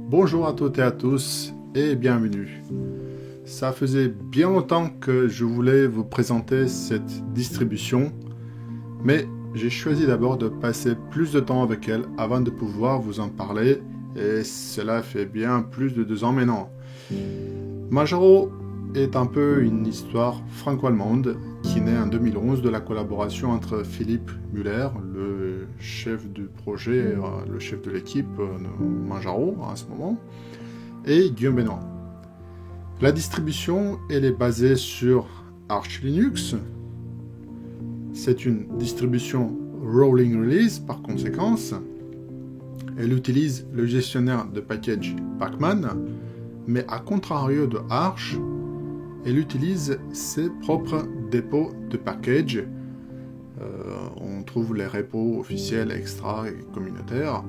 Bonjour à toutes et à tous et bienvenue. Ça faisait bien longtemps que je voulais vous présenter cette distribution, mais j'ai choisi d'abord de passer plus de temps avec elle avant de pouvoir vous en parler, et cela fait bien plus de 2 ans maintenant. Manjaro est un peu une histoire franco-allemande qui naît en 2011 de la collaboration entre Philippe Müller, le chef du projet, le chef de l'équipe de Manjaro à ce moment, et Guillaume Benoît. La distribution, elle est basée sur Arch Linux. C'est une distribution rolling release par conséquence. Elle utilise le gestionnaire de package Pacman, mais à contrario de Arch, elle utilise ses propres dépôts de package. On trouve les repos officiels, extra et communautaires.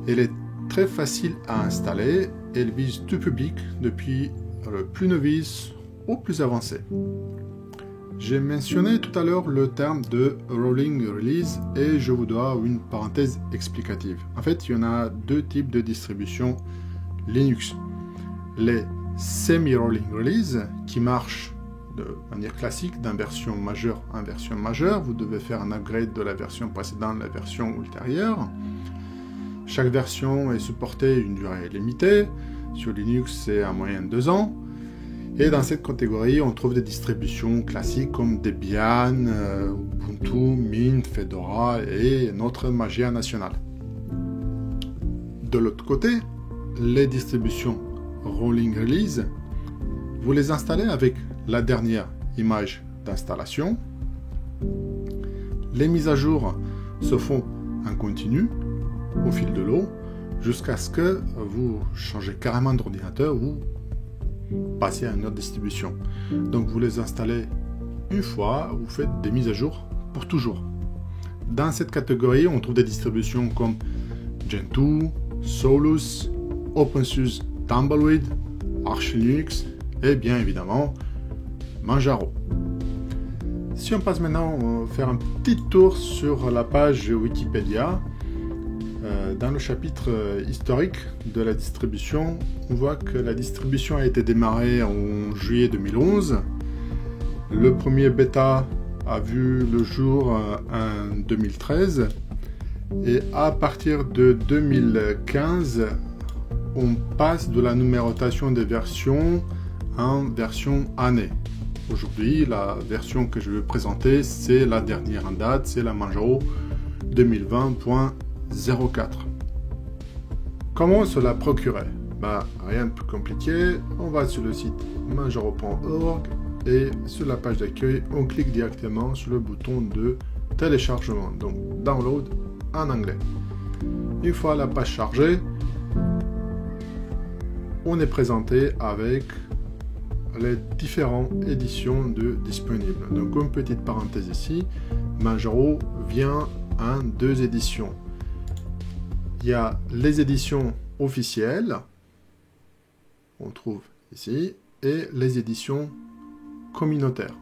Elle est très facile à installer. Elle vise tout public, depuis le plus novice au plus avancé. J'ai mentionné tout à l'heure le terme de rolling release et je vous dois une parenthèse explicative. En fait, il y en a 2 types de distributions Linux. Les semi-rolling release qui marchent de manière classique d'une version majeure en version majeure. Vous devez faire un upgrade de la version précédente à la version ultérieure. Chaque version est supportée une durée limitée. Sur Linux, c'est en moyenne 2 ans. Et dans cette catégorie, on trouve des distributions classiques comme Debian, Ubuntu, Mint, Fedora et notre Magia nationale. De l'autre côté, les distributions Rolling Release, vous les installez avec la dernière image d'installation. Les mises à jour se font en continu, au fil de l'eau, jusqu'à ce que vous changez carrément d'ordinateur ou passez à une autre distribution. Donc vous les installez une fois, vous faites des mises à jour pour toujours. Dans cette catégorie, on trouve des distributions comme Gentoo, Solus, OpenSUSE Tumbleweed, Arch Linux et bien évidemment Manjaro. Si on passe maintenant faire un petit tour sur la page Wikipédia, dans le chapitre historique de la distribution, on voit que la distribution a été démarrée en juillet 2011. Le premier bêta a vu le jour en 2013 et à partir de 2015, on passe de la numérotation des versions en version année. Aujourd'hui, la version que je vais présenter, c'est la dernière en date, c'est la Manjaro 2020.04. Comment se la procurer? Rien de plus compliqué, on va sur le site manjaro.org et sur la page d'accueil, on clique directement sur le bouton de téléchargement, donc download en anglais. Une fois la page chargée, on est présenté avec les différentes éditions disponibles. Donc, une petite parenthèse ici, Manjaro vient en 2 éditions. Il y a les éditions officielles, on trouve ici, et les éditions communautaires,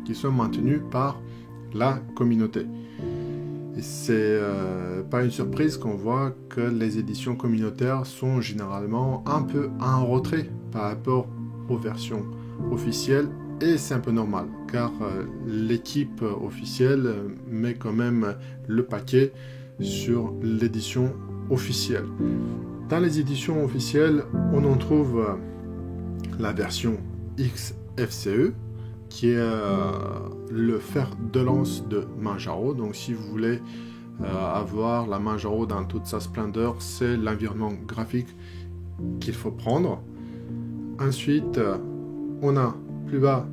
qui sont maintenues par la communauté. Et c'est pas une surprise qu'on voit que les éditions communautaires sont généralement un peu en retrait par rapport aux versions officielles, et c'est un peu normal, car l'équipe officielle met quand même le paquet sur l'édition officielle. Dans les éditions officielles, on en trouve la version XFCE, qui est le fer de lance de Manjaro. Donc si vous voulez avoir la Manjaro dans toute sa splendeur, c'est l'environnement graphique qu'il faut prendre. Ensuite, on a plus bas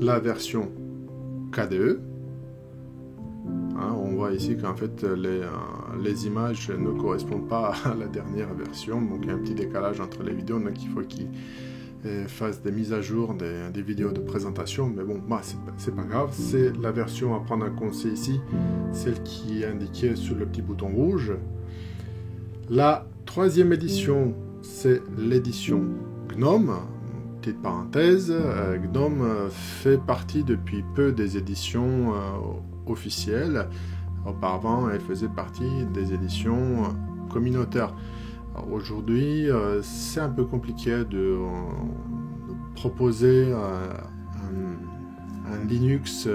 la version KDE. On voit ici qu'en fait les images ne correspondent pas à la dernière version, donc il y a un petit décalage entre les vidéos, donc il faut qu'ils fassent des mises à jour des vidéos de présentation, mais bon, c'est pas grave. C'est la version à prendre en compte, c'est ici, celle qui est indiquée sur le petit bouton rouge. La 3e édition, c'est l'édition GNOME. Petite parenthèse, GNOME fait partie depuis peu des éditions officielles. Auparavant, elle faisait partie des éditions communautaires. Aujourd'hui, c'est un peu compliqué de proposer un Linux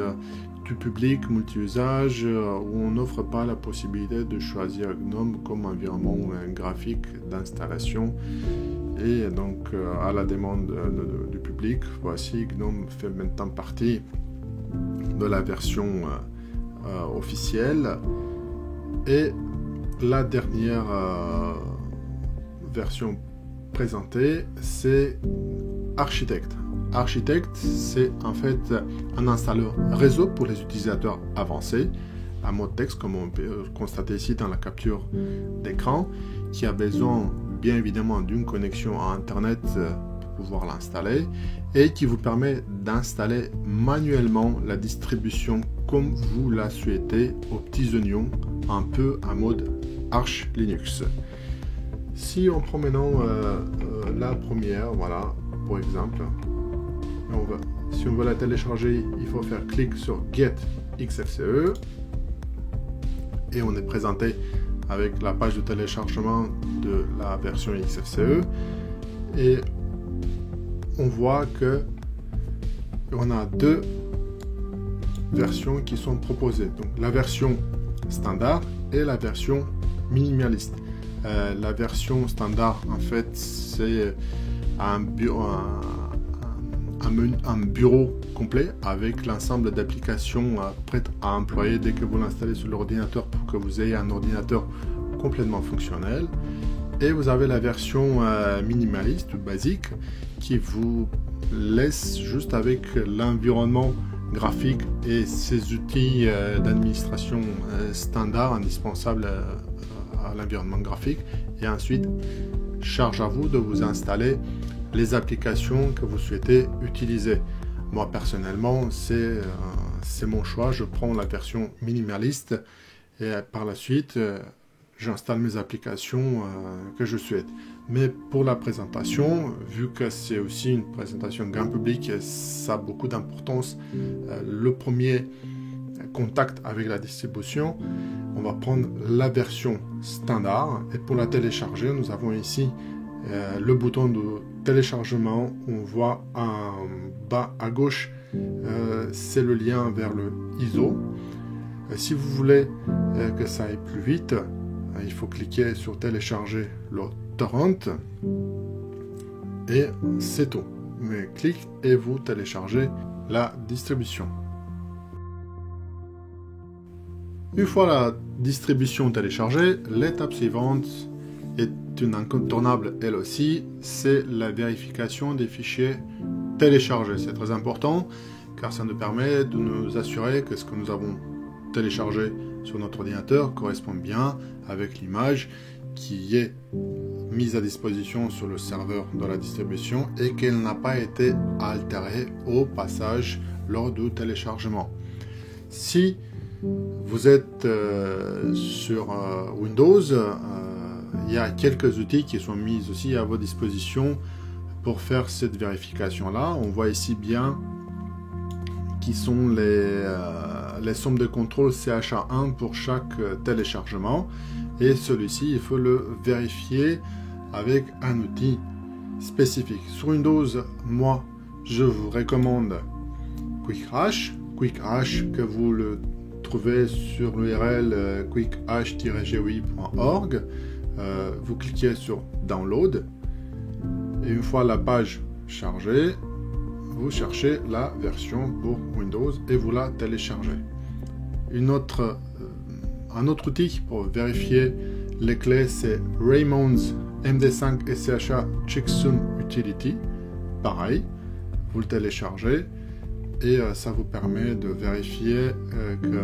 du public multi-usage où on n'offre pas la possibilité de choisir GNOME comme environnement graphique d'installation. Et donc, à la demande du public, voici GNOME fait maintenant partie de la version officielle. Et la dernière version présentée, c'est Architect. Architect, c'est en fait un installeur réseau pour les utilisateurs avancés, à mode texte, comme on peut constater ici dans la capture d'écran, qui a besoin bien évidemment d'une connexion à Internet pour pouvoir l'installer, et qui vous permet d'installer manuellement la distribution comme vous la souhaitez, aux petits oignons, un peu en mode Arch Linux. Si on prend maintenant la première, voilà, pour exemple, si on veut la télécharger, il faut faire clic sur Get XFCE et on est présenté avec la page de téléchargement de la version XFCE et on voit que on a deux versions qui sont proposées, donc la version standard et la version minimaliste. La version standard, en fait, c'est un bureau complet avec l'ensemble d'applications prêtes à employer dès que vous l'installez sur l'ordinateur pour que vous ayez un ordinateur complètement fonctionnel. Et vous avez la version minimaliste, basique, qui vous laisse juste avec l'environnement graphique et ses outils d'administration standard indispensables à l'environnement graphique, et ensuite charge à vous de vous installer les applications que vous souhaitez utiliser. Moi personnellement, c'est mon choix, je prends la version minimaliste et par la suite j'installe mes applications que je souhaite. Mais pour la présentation, vu que c'est aussi une présentation grand public, ça a beaucoup d'importance. Le premier contact avec la distribution, on va prendre la version standard et pour la télécharger, nous avons ici le bouton de téléchargement. On voit en bas à gauche, c'est le lien vers le ISO. Si vous voulez que ça aille plus vite, il faut cliquer sur télécharger le torrent et c'est tout. Mais clique et vous téléchargez la distribution. Une fois la distribution téléchargée, l'étape suivante est une incontournable elle aussi, c'est la vérification des fichiers téléchargés. C'est très important car ça nous permet de nous assurer que ce que nous avons téléchargé sur notre ordinateur correspond bien avec l'image qui est mise à disposition sur le serveur de la distribution et qu'elle n'a pas été altérée au passage lors du téléchargement. Si vous êtes sur Windows, il y a quelques outils qui sont mis aussi à votre disposition pour faire cette vérification-là. On voit ici bien qui sont les sommes de contrôle CHA1 pour chaque téléchargement. Et celui-ci, il faut le vérifier avec un outil spécifique. Sur Windows, moi, je vous recommande QuickHash. QuickHash que vous le trouvez sur l'URL quickhash-gui.org. Vous cliquez sur Download et une fois la page chargée, vous cherchez la version pour Windows et vous la téléchargez. Un autre outil pour vérifier les clés, c'est Raymond's MD5 SCHA Checksum Utility. Pareil, vous le téléchargez et ça vous permet de vérifier que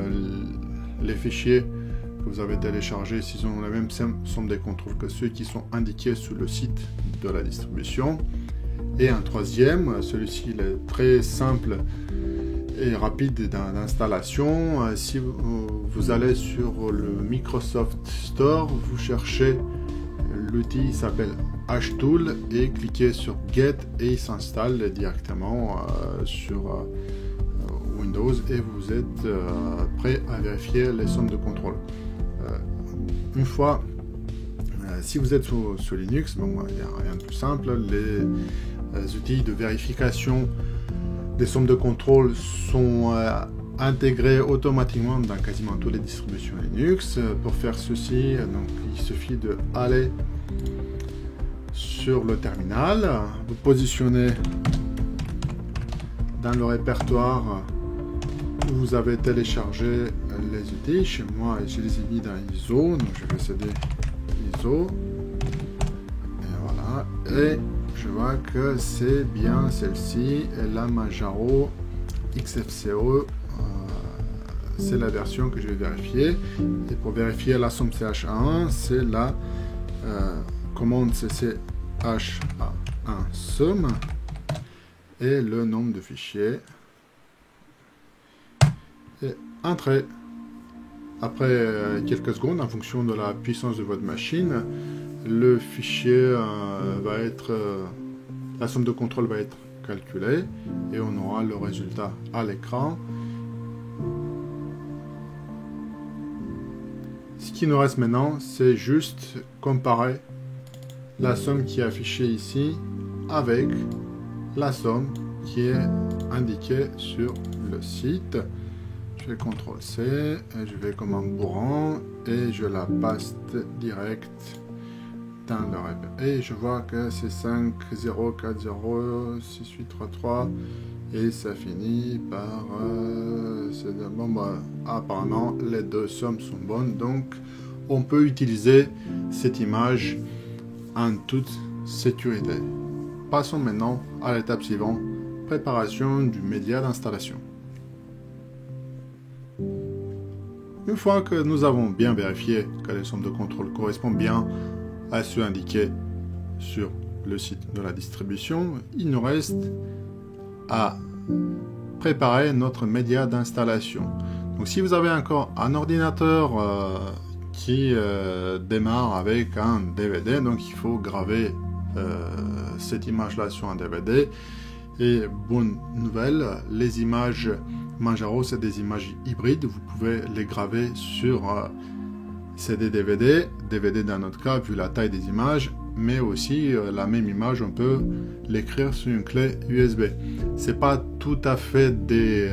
les fichiers que vous avez téléchargés, s'ils ont la même somme de contrôle que ceux qui sont indiqués sur le site de la distribution. Et un troisième, celui-ci il est très simple et rapide d'installation. Si vous allez sur le Microsoft Store, vous cherchez l'outil, il s'appelle HTool et cliquez sur Get et il s'installe directement sur Windows et vous êtes prêt à vérifier les sommes de contrôle. Une fois Si vous êtes sur Linux, bon, il n'y a rien de plus simple. Les outils de vérification des sommes de contrôle sont intégrés automatiquement dans quasiment toutes les distributions Linux. Pour faire ceci, donc, il suffit d'aller sur le terminal, vous positionnez dans le répertoire où vous avez téléchargé les outils. Chez moi, je les ai mis dans ISO, donc je vais céder ISO. Et voilà. Et je vois que c'est bien celle-ci, la Manjaro XFCE. C'est la version que je vais vérifier. Et pour vérifier la somme CH1, c'est la commande CCH1 somme et le nombre de fichiers. Et entrée. Après quelques secondes, en fonction de la puissance de votre machine, le fichier va être, la somme de contrôle va être calculée et on aura le résultat à l'écran. Ce qui nous reste maintenant, c'est juste comparer la somme qui est affichée ici avec la somme qui est indiquée sur le site. Je vais CTRL-C, je vais comme un bourran et je la paste direct dans le répertoire. Et je vois que c'est 50406833 et ça finit par... bon, bah, apparemment, les deux sommes sont bonnes, donc on peut utiliser cette image en toute sécurité. Passons maintenant à l'étape suivante, préparation du média d'installation. Une fois que nous avons bien vérifié que les sommes de contrôle correspondent bien à ceux indiqués sur le site de la distribution, il nous reste à préparer notre média d'installation. Donc si vous avez encore un ordinateur qui démarre avec un DVD, donc il faut graver cette image là sur un DVD. Et bonne nouvelle, les images Manjaro, c'est des images hybrides, vous pouvez les graver sur CD DVD dans notre cas vu la taille des images, mais aussi la même image on peut l'écrire sur une clé USB. C'est pas tout à fait des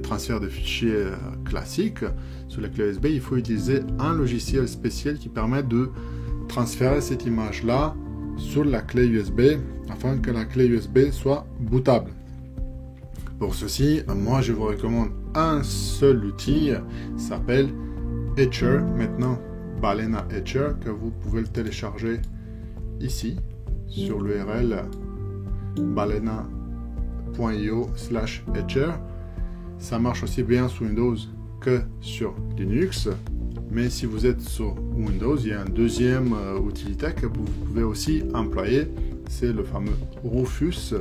transferts de fichiers classiques. Sur la clé USB, il faut utiliser un logiciel spécial qui permet de transférer cette image là sur la clé USB afin que la clé USB soit bootable. Pour ceci, moi je vous recommande un seul outil, s'appelle Etcher, maintenant Balena Etcher, que vous pouvez le télécharger ici sur l'URL balena.io/etcher. Ça marche aussi bien sur Windows que sur Linux, mais si vous êtes sur Windows, il y a un deuxième utilitaire que vous pouvez aussi employer, c'est le fameux Rufus.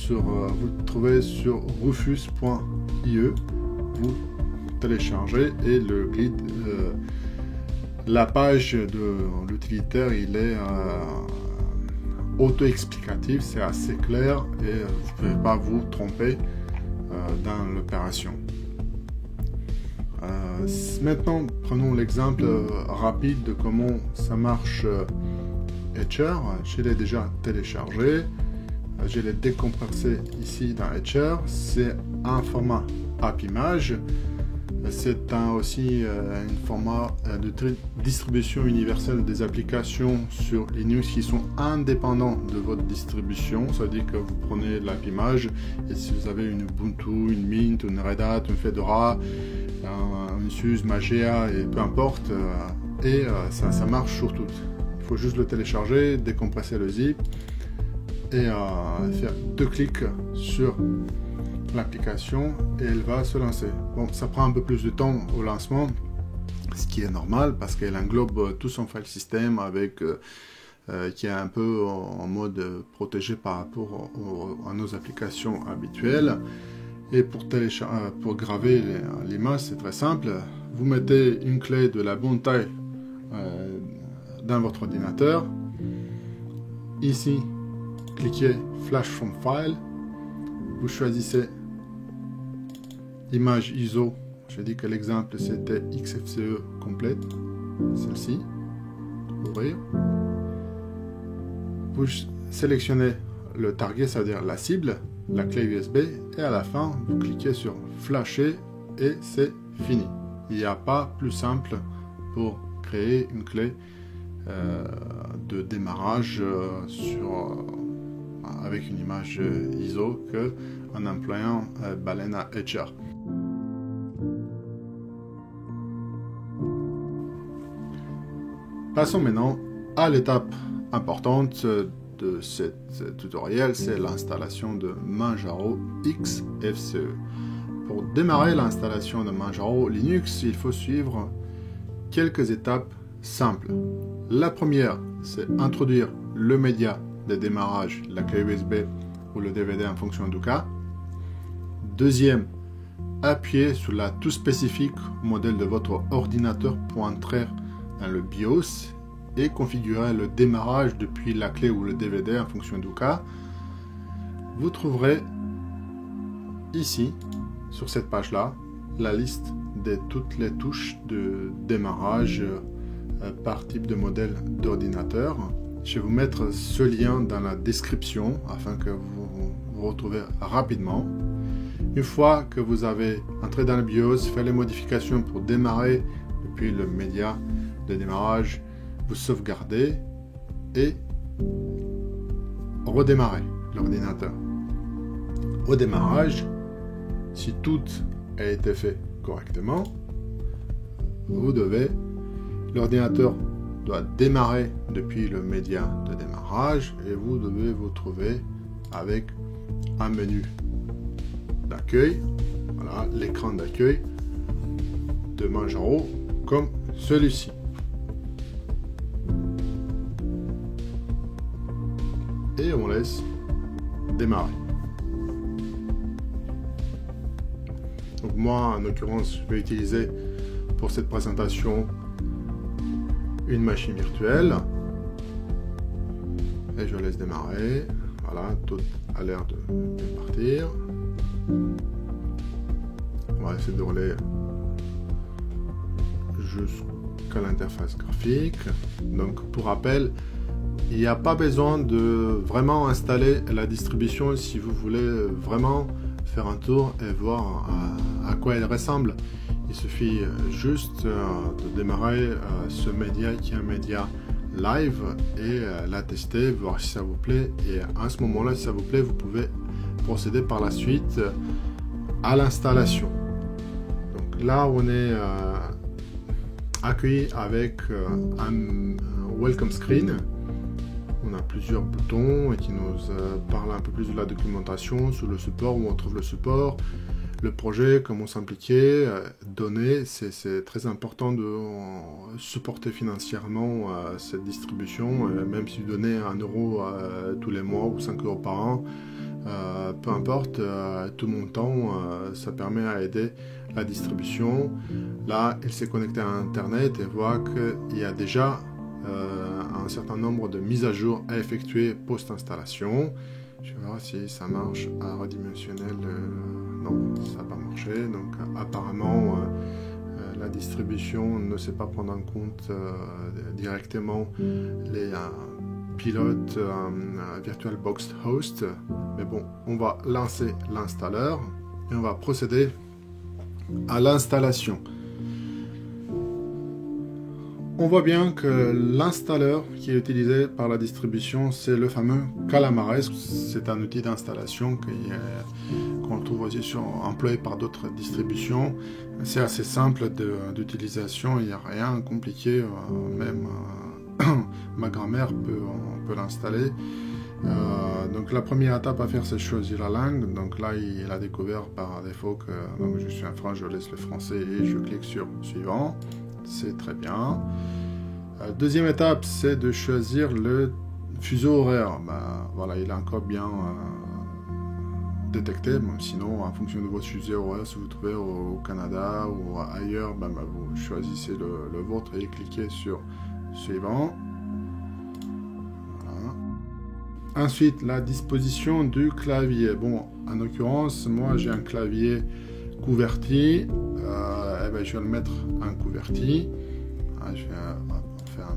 Vous le trouvez sur rufus.ie, vous téléchargez et le guide, la page de l'utilitaire, il est auto-explicatif, c'est assez clair et vous ne pouvez pas vous tromper dans l'opération. Maintenant, prenons l'exemple rapide de comment ça marche Etcher. Je l'ai déjà téléchargé. Je l'ai décompressé ici dans Etcher. C'est un format AppImage. C'est aussi un format de distribution universelle des applications sur Linux qui sont indépendants de votre distribution. Ça veut dire que vous prenez l'AppImage et si vous avez une Ubuntu, une Mint, une Red Hat, une Fedora, un SUSE, Mageia et peu importe, ça marche sur tout. Il faut juste le télécharger, décompresser le zip et faire 2 clics sur l'application et elle va se lancer. Bon, ça prend un peu plus de temps au lancement, ce qui est normal parce qu'elle englobe tout son file system avec qui est un peu en mode protégé par rapport à nos applications habituelles. Et pour graver l'image, c'est très simple. Vous mettez une clé de la bonne taille dans votre ordinateur. Ici, cliquez Flash from File. Vous choisissez image ISO. J'ai dit que l'exemple c'était XFCE complète, celle-ci. ouvrir. Vous sélectionnez le target, ça veut dire la cible, la clé USB, et à la fin, vous cliquez sur flasher et c'est fini. Il n'y a pas plus simple pour créer une clé de démarrage avec une image ISO qu'en employant Balena Etcher. Passons maintenant à l'étape importante de ce tutoriel, c'est l'installation de Manjaro XFCE. Pour démarrer l'installation de Manjaro Linux, il faut suivre quelques étapes simples. La première, c'est introduire le média de démarrage, la clé USB ou le DVD en fonction du cas. Deuxième, appuyez sur la touche spécifique au modèle de votre ordinateur pour entrer dans le BIOS et configurer le démarrage depuis la clé ou le DVD en fonction du cas. Vous trouverez ici, sur cette page-là, la liste de toutes les touches de démarrage par type de modèle d'ordinateur. Je vais vous mettre ce lien dans la description afin que vous vous retrouvez rapidement. Une fois que vous avez entré dans le BIOS, fait les modifications pour démarrer depuis le média de démarrage, vous sauvegardez et redémarrez l'ordinateur. Au démarrage, si tout a été fait correctement, l'ordinateur doit démarrer depuis le média de démarrage et vous devez vous trouver avec un menu d'accueil, voilà l'écran d'accueil de Manjaro comme celui-ci. Et on laisse démarrer. Donc moi, en l'occurrence, je vais utiliser pour cette présentation une machine virtuelle. Et je laisse démarrer. Voilà, tout a l'air de partir. On va essayer de rouler jusqu'à l'interface graphique. Donc pour rappel, il n'y a pas besoin de vraiment installer la distribution si vous voulez vraiment faire un tour et voir à quoi elle ressemble. Il suffit juste de démarrer ce média qui est un média live et la tester, voir si ça vous plaît. Et à ce moment-là, si ça vous plaît, vous pouvez procéder par la suite à l'installation. Donc là, on est accueilli avec un welcome screen. On a plusieurs boutons qui nous parlent un peu plus de la documentation sur le support, où on trouve le support, le projet, comment s'impliquer, donner. C'est très important de supporter financièrement cette distribution, même si vous donnez 1 euro tous les mois ou 5 euros par an, peu importe, tout montant, ça permet à aider la distribution. Là, il s'est connecté à Internet et voit qu'il y a déjà un certain nombre de mises à jour à effectuer post-installation. Je vais voir si ça marche à redimensionnel. Non, ça n'a pas marché. Donc apparemment, la distribution ne sait pas prendre en compte directement les pilotes VirtualBox Host. Mais bon, on va lancer l'installeur et on va procéder à l'installation. On voit bien que l'installeur qui est utilisé par la distribution, c'est le fameux Calamares. C'est un outil d'installation qu'on trouve aussi employé par d'autres distributions. C'est assez simple d'utilisation, il n'y a rien de compliqué, même ma grand-mère peut l'installer. Donc la première étape à faire, c'est choisir la langue. Donc là, il a découvert par défaut que donc, je suis en France, je laisse le français et je clique sur suivant. C'est très bien. Deuxième étape, c'est de choisir le fuseau horaire. Voilà, il est encore bien détecté. Bon, sinon, en fonction de votre fuseau horaire, si vous trouvez au Canada ou ailleurs, vous choisissez le vôtre et cliquez sur suivant. Voilà. Ensuite, la disposition du clavier. Bon, en l'occurrence, moi j'ai un clavier QWERTY. Je vais le mettre en QWERTY. Je vais faire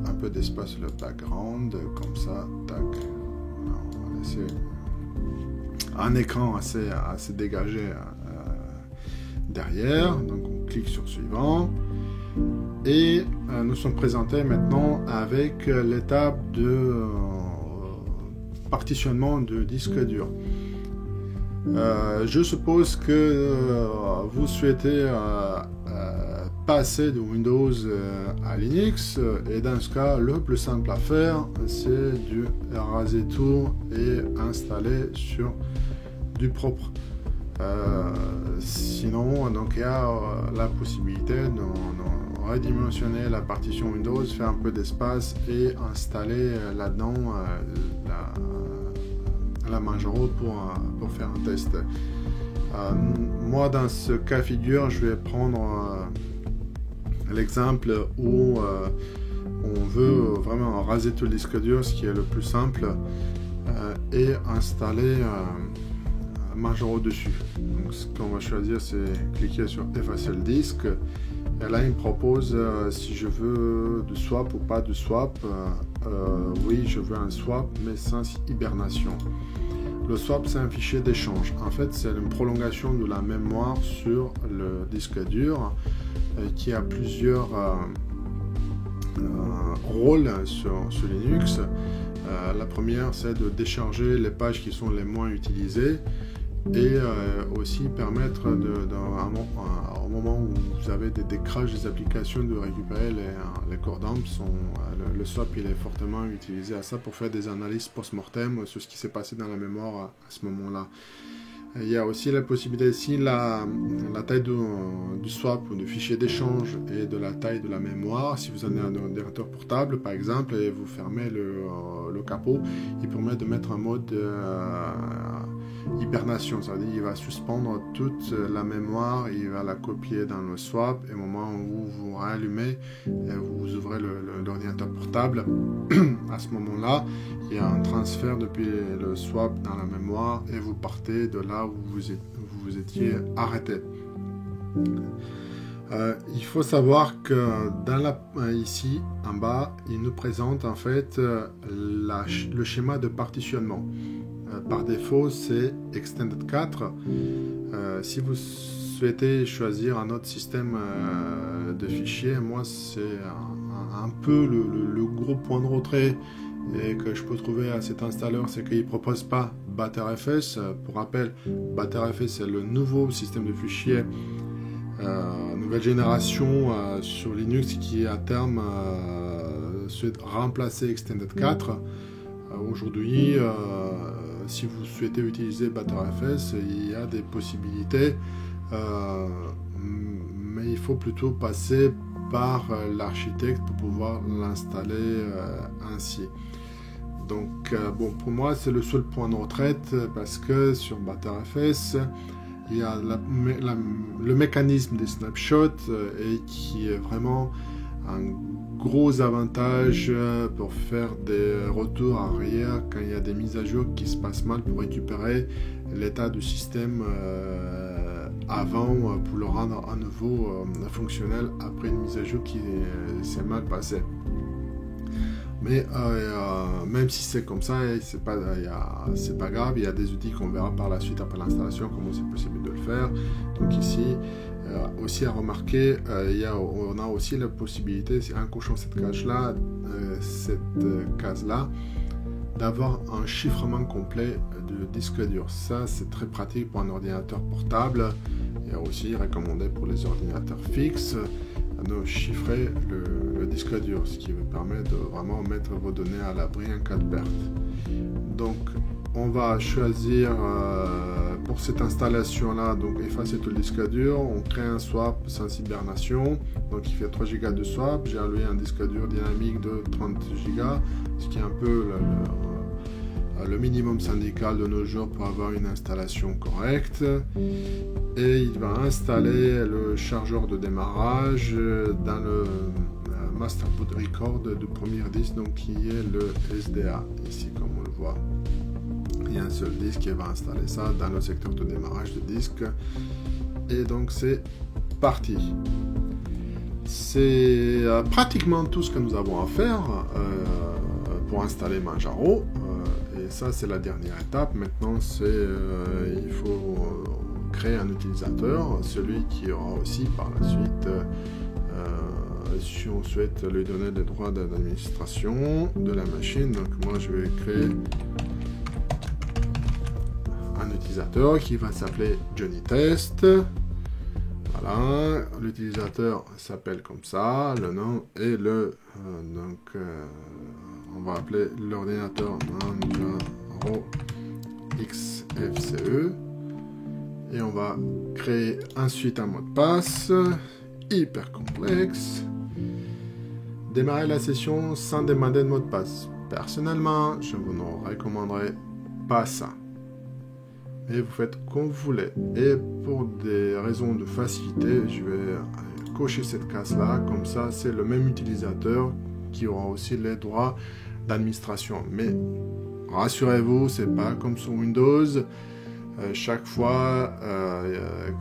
un peu d'espace sur le background, comme ça, tac. Voilà, on va laisser un écran assez dégagé derrière. Donc on clique sur suivant. Et nous sommes présentés maintenant avec l'étape de partitionnement de disque dur. Je suppose que vous souhaitez passer de Windows à Linux, et dans ce cas, le plus simple à faire, c'est de raser tout et installer sur du propre. Sinon, donc il y a la possibilité de redimensionner la partition Windows, faire un peu d'espace et installer là-dedans la Manjaro pour faire un test. Moi, dans ce cas de figure, je vais prendre l'exemple où on veut vraiment raser tout le disque dur, ce qui est le plus simple, et installer Manjaro dessus. Donc, ce qu'on va choisir, c'est cliquer sur effacer le disque. Et là, il me propose si je veux de swap ou pas de swap. Oui, je veux un swap, mais sans hibernation. Le swap, c'est un fichier d'échange. En fait, c'est une prolongation de la mémoire sur le disque dur qui a plusieurs rôles sur Linux. La première, c'est de décharger les pages qui sont les moins utilisées, et aussi permettre au moment où vous avez des crashs des applications, de récupérer les core dumps. Le swap, il est fortement utilisé à ça pour faire des analyses post-mortem sur ce qui s'est passé dans la mémoire à ce moment-là. Il y a aussi la possibilité, si la taille du swap ou du fichier d'échange et de la taille de la mémoire, si vous avez un ordinateur portable par exemple et vous fermez le capot, il permet de mettre un mode hibernation, c'est-à-dire il va suspendre toute la mémoire, il va la copier dans le swap, et au moment où vous rallumez, vous ouvrez l'ordinateur portable, à ce moment-là, il y a un transfert depuis le swap dans la mémoire et vous partez de là où vous étiez arrêté. Il faut savoir que ici en bas, il nous présente en fait le schéma de partitionnement. Par défaut, c'est Extended 4. Si vous souhaitez choisir un autre système de fichiers, moi c'est un peu le gros point de retrait et que je peux trouver à cet installeur, c'est qu'il ne propose pas ButterFS. Pour rappel, ButterFS c'est le nouveau système de fichiers nouvelle génération sur Linux qui à terme souhaite remplacer Extended 4. Aujourd'hui, si vous souhaitez utiliser ButterFS, il y a des possibilités, mais il faut plutôt passer par l'architecte pour pouvoir l'installer ainsi. Donc bon, pour moi c'est le seul point de retraite, parce que sur ButterFS il y a le mécanisme des snapshots et qui est vraiment un gros avantage pour faire des retours arrière quand il y a des mises à jour qui se passent mal, pour récupérer l'état du système avant, pour le rendre à nouveau fonctionnel après une mise à jour qui s'est mal passée. Mais même si c'est comme ça, c'est pas grave, il y a des outils qu'on verra par la suite après l'installation, comment c'est possible de le faire. Donc ici, aussi à remarquer, on a aussi la possibilité, en cochant cette case-là, d'avoir un chiffrement complet de disque dur. Ça, c'est très pratique pour un ordinateur portable, et aussi recommandé pour les ordinateurs fixes, de chiffrer le disque dur, ce qui vous permet de vraiment mettre vos données à l'abri en cas de perte. Donc on va choisir pour cette installation là, donc effacer tout le disque dur, on crée un swap sans hibernation, donc il fait 3 Go de swap, j'ai alloué un disque dur dynamique de 30 Go, ce qui est un peu le minimum syndical de nos jours pour avoir une installation correcte. Et il va installer le chargeur de démarrage dans le Master Boot Record du premier disque, donc qui est le SDA, ici comme on le voit. Il y a un seul disque qui va installer ça dans le secteur de démarrage de disque. Et donc c'est parti. C'est pratiquement tout ce que nous avons à faire pour installer Manjaro. Et ça, c'est la dernière étape. Maintenant, il faut créer un utilisateur, celui qui aura aussi par la suite, si on souhaite lui donner des droits d'administration de la machine. Donc moi, je vais créer un utilisateur qui va s'appeler Johnny Test. Voilà, l'utilisateur s'appelle comme ça, le nom et on va appeler l'ordinateur Manjaro XFCE et on va créer ensuite un mot de passe hyper complexe. Démarrer la session sans demander de mot de passe. Personnellement, je vous ne recommanderais pas ça. Et vous faites comme vous voulez. Et pour des raisons de facilité, je vais cocher cette case-là. Comme ça, c'est le même utilisateur qui aura aussi les droits d'administration. Mais rassurez-vous, c'est pas comme sur Windows. Chaque fois,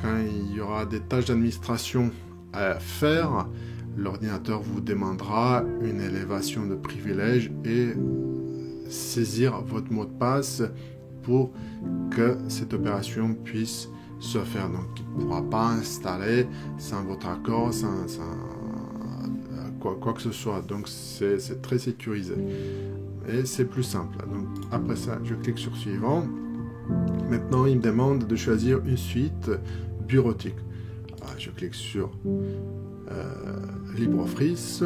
quand il y aura des tâches d'administration à faire, l'ordinateur vous demandera une élévation de privilèges et saisir votre mot de passe pour que cette opération puisse se faire. Donc, il ne pourra pas installer sans votre accord, sans quoi que ce soit. Donc, c'est très sécurisé. Et c'est plus simple. Donc, après ça, je clique sur Suivant. Maintenant, il me demande de choisir une suite bureautique. Alors, je clique sur LibreOffice.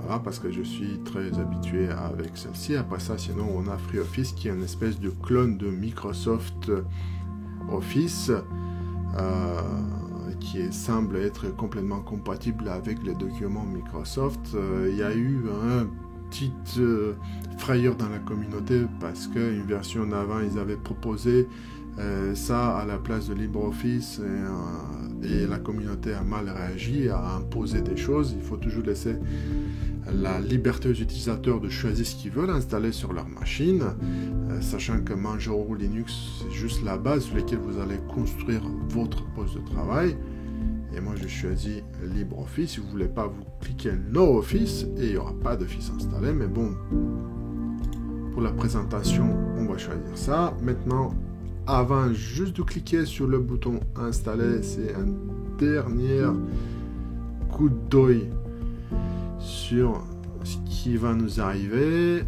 Voilà, parce que je suis très habitué avec celle-ci. Après ça, sinon, on a FreeOffice qui est une espèce de clone de Microsoft Office qui semble être complètement compatible avec les documents Microsoft. Il y a eu une petite frayeur dans la communauté parce qu'une version d'avant, ils avaient proposé ça à la place de LibreOffice et la communauté a mal réagi, a imposé des choses. Il faut toujours laisser la liberté aux utilisateurs de choisir ce qu'ils veulent installer sur leur machine, sachant que Manjaro Linux, c'est juste la base sur laquelle vous allez construire votre poste de travail. Et moi, je choisis LibreOffice. Si vous ne voulez pas, vous cliquez No Office et il n'y aura pas d'Office installé. Mais bon, pour la présentation, on va choisir ça. Maintenant, avant juste de cliquer sur le bouton Installer, c'est un dernier coup d'œil sur ce qui va nous arriver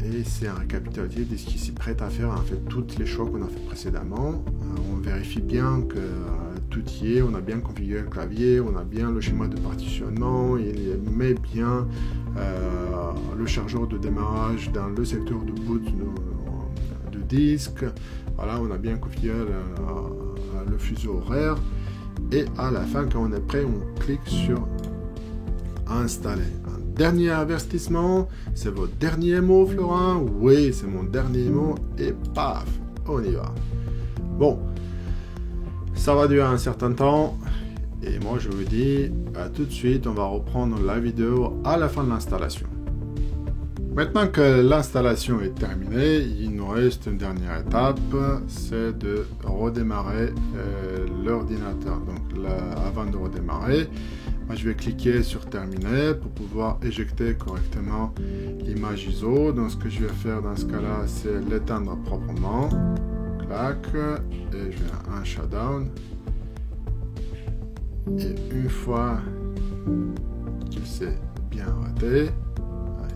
et c'est un récapitulatif de ce qui s'y prête à faire. En fait, tous les choix qu'on a fait précédemment, on vérifie bien que tout y est, on a bien configuré le clavier, on a bien le schéma de partitionnement, il met bien le chargeur de démarrage dans le secteur de boot de disque. Voilà, on a bien configuré le fuseau horaire et à la fin, quand on est prêt, on clique sur Installer. Un dernier avertissement, c'est votre dernier mot, Florent? Oui, c'est mon dernier mot et paf, on y va. Bon, ça va durer un certain temps et moi je vous dis à tout de suite, on va reprendre la vidéo à la fin de l'installation. Maintenant que l'installation est terminée, il nous reste une dernière étape, c'est de redémarrer l'ordinateur. Donc là, avant de redémarrer, moi, je vais cliquer sur Terminer pour pouvoir éjecter correctement l'image ISO. Donc ce que je vais faire dans ce cas-là, c'est l'éteindre proprement. Clac, et je vais un shutdown. Et une fois qu'il s'est bien arrêté,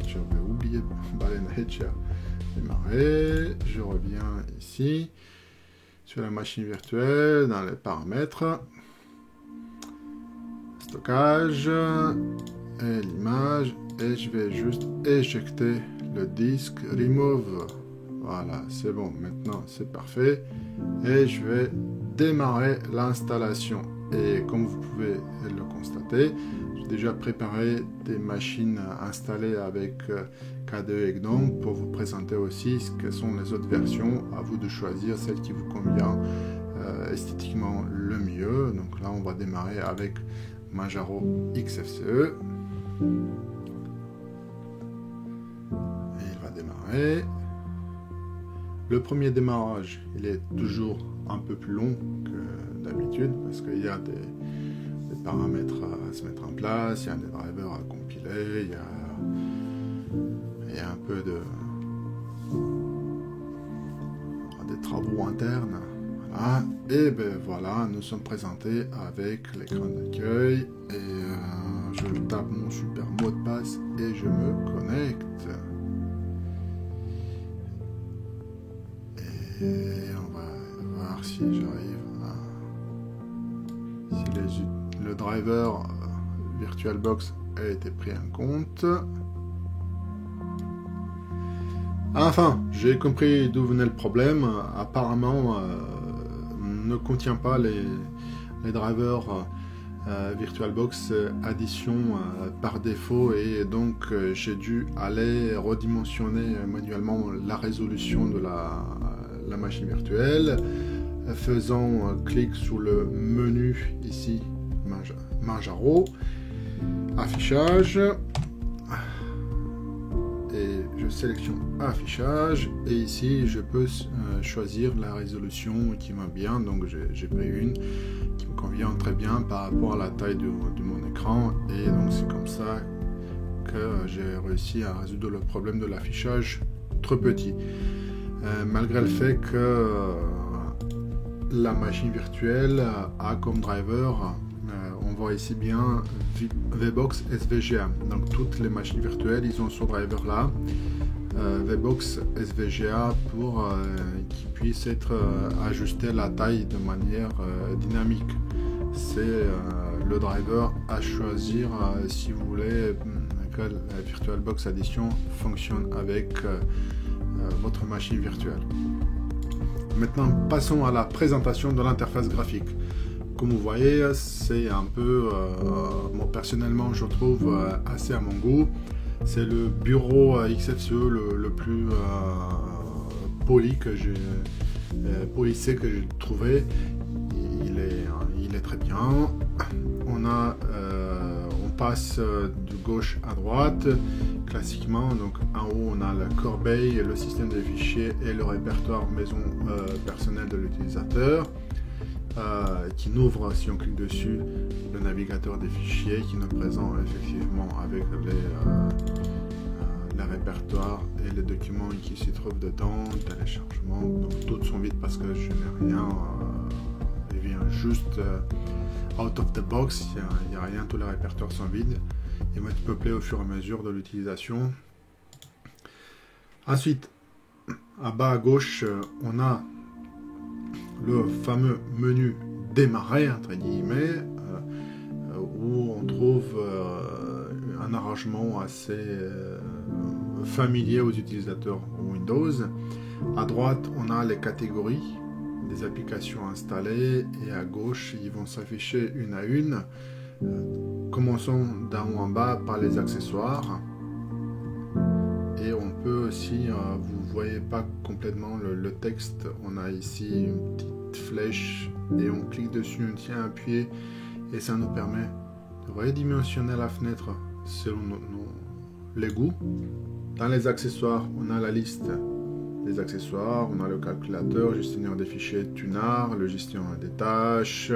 je vais oublier Baleine Hatcher démarrer. Je reviens ici sur la machine virtuelle dans les paramètres. Stockage et l'image et je vais juste éjecter le disque remove. Voilà, c'est bon, maintenant c'est parfait et je vais démarrer l'installation et comme vous pouvez le constater, j'ai déjà préparé des machines installées avec KDE et GNOME pour vous présenter aussi ce que sont les autres versions. À vous de choisir celle qui vous convient esthétiquement le mieux. Donc là on va démarrer avec Manjaro XFCE. Et il va démarrer. Le premier démarrage, il est toujours un peu plus long que d'habitude parce qu'il y a des paramètres à se mettre en place, il y a des drivers à compiler, il y a un peu des travaux internes. Voilà. Et ben voilà, nous sommes présentés avec l'écran d'accueil et je tape mon super mot de passe et je me connecte. Et on va voir si j'arrive à... si le driver VirtualBox a été pris en compte. Enfin, j'ai compris d'où venait le problème. Apparemment, ne contient pas les drivers VirtualBox addition par défaut, et donc j'ai dû aller redimensionner manuellement la résolution de la machine virtuelle, faisant clic sur le menu ici, Manjaro, affichage, et je sélectionne affichage, et ici je peux choisir la résolution qui va bien. Donc j'ai pris une qui me convient très bien par rapport à la taille de mon écran, et donc c'est comme ça que j'ai réussi à résoudre le problème de l'affichage trop petit, malgré le fait que la machine virtuelle a comme driver, on voit ici bien VBox SVGA. Donc toutes les machines virtuelles, ils ont ce driver là, VBox SVGA, pour qu'il puisse être ajusté à la taille de manière dynamique. C'est le driver à choisir si vous voulez que la VirtualBox Addition fonctionne avec votre machine virtuelle. Maintenant, passons à la présentation de l'interface graphique. Comme vous voyez, c'est un peu, moi personnellement je trouve assez à mon goût. C'est le bureau XFCE le plus poli que j'ai polissé que j'ai trouvé. Il est très bien. On passe de gauche à droite classiquement. Donc en haut on a la corbeille, le système de fichiers et le répertoire maison personnelle de l'utilisateur, qui n'ouvre, si on clique dessus, le navigateur des fichiers, qui nous présente effectivement avec les répertoires et les documents qui s'y trouvent dedans, téléchargement. Donc toutes sont vides parce que je n'ai rien, il vient juste out of the box, il n'y a rien, tous les répertoires sont vides. Ils vont être peuplés au fur et à mesure de l'utilisation. Ensuite, à bas à gauche, on a le fameux menu démarrer, entre guillemets, où on trouve un arrangement assez familier aux utilisateurs Windows. À droite, on a les catégories des applications installées, et à gauche, ils vont s'afficher une à une. Commençons d'en haut en bas par les accessoires. Et on peut aussi, vous voyez pas complètement le texte, on a ici une petite flèche et on clique dessus, on tient appuyé et ça nous permet de redimensionner la fenêtre selon les goûts. Dans les accessoires, on a la liste des accessoires, on a le calculateur, gestionnaire des fichiers Tunar, le gestionnaire des tâches,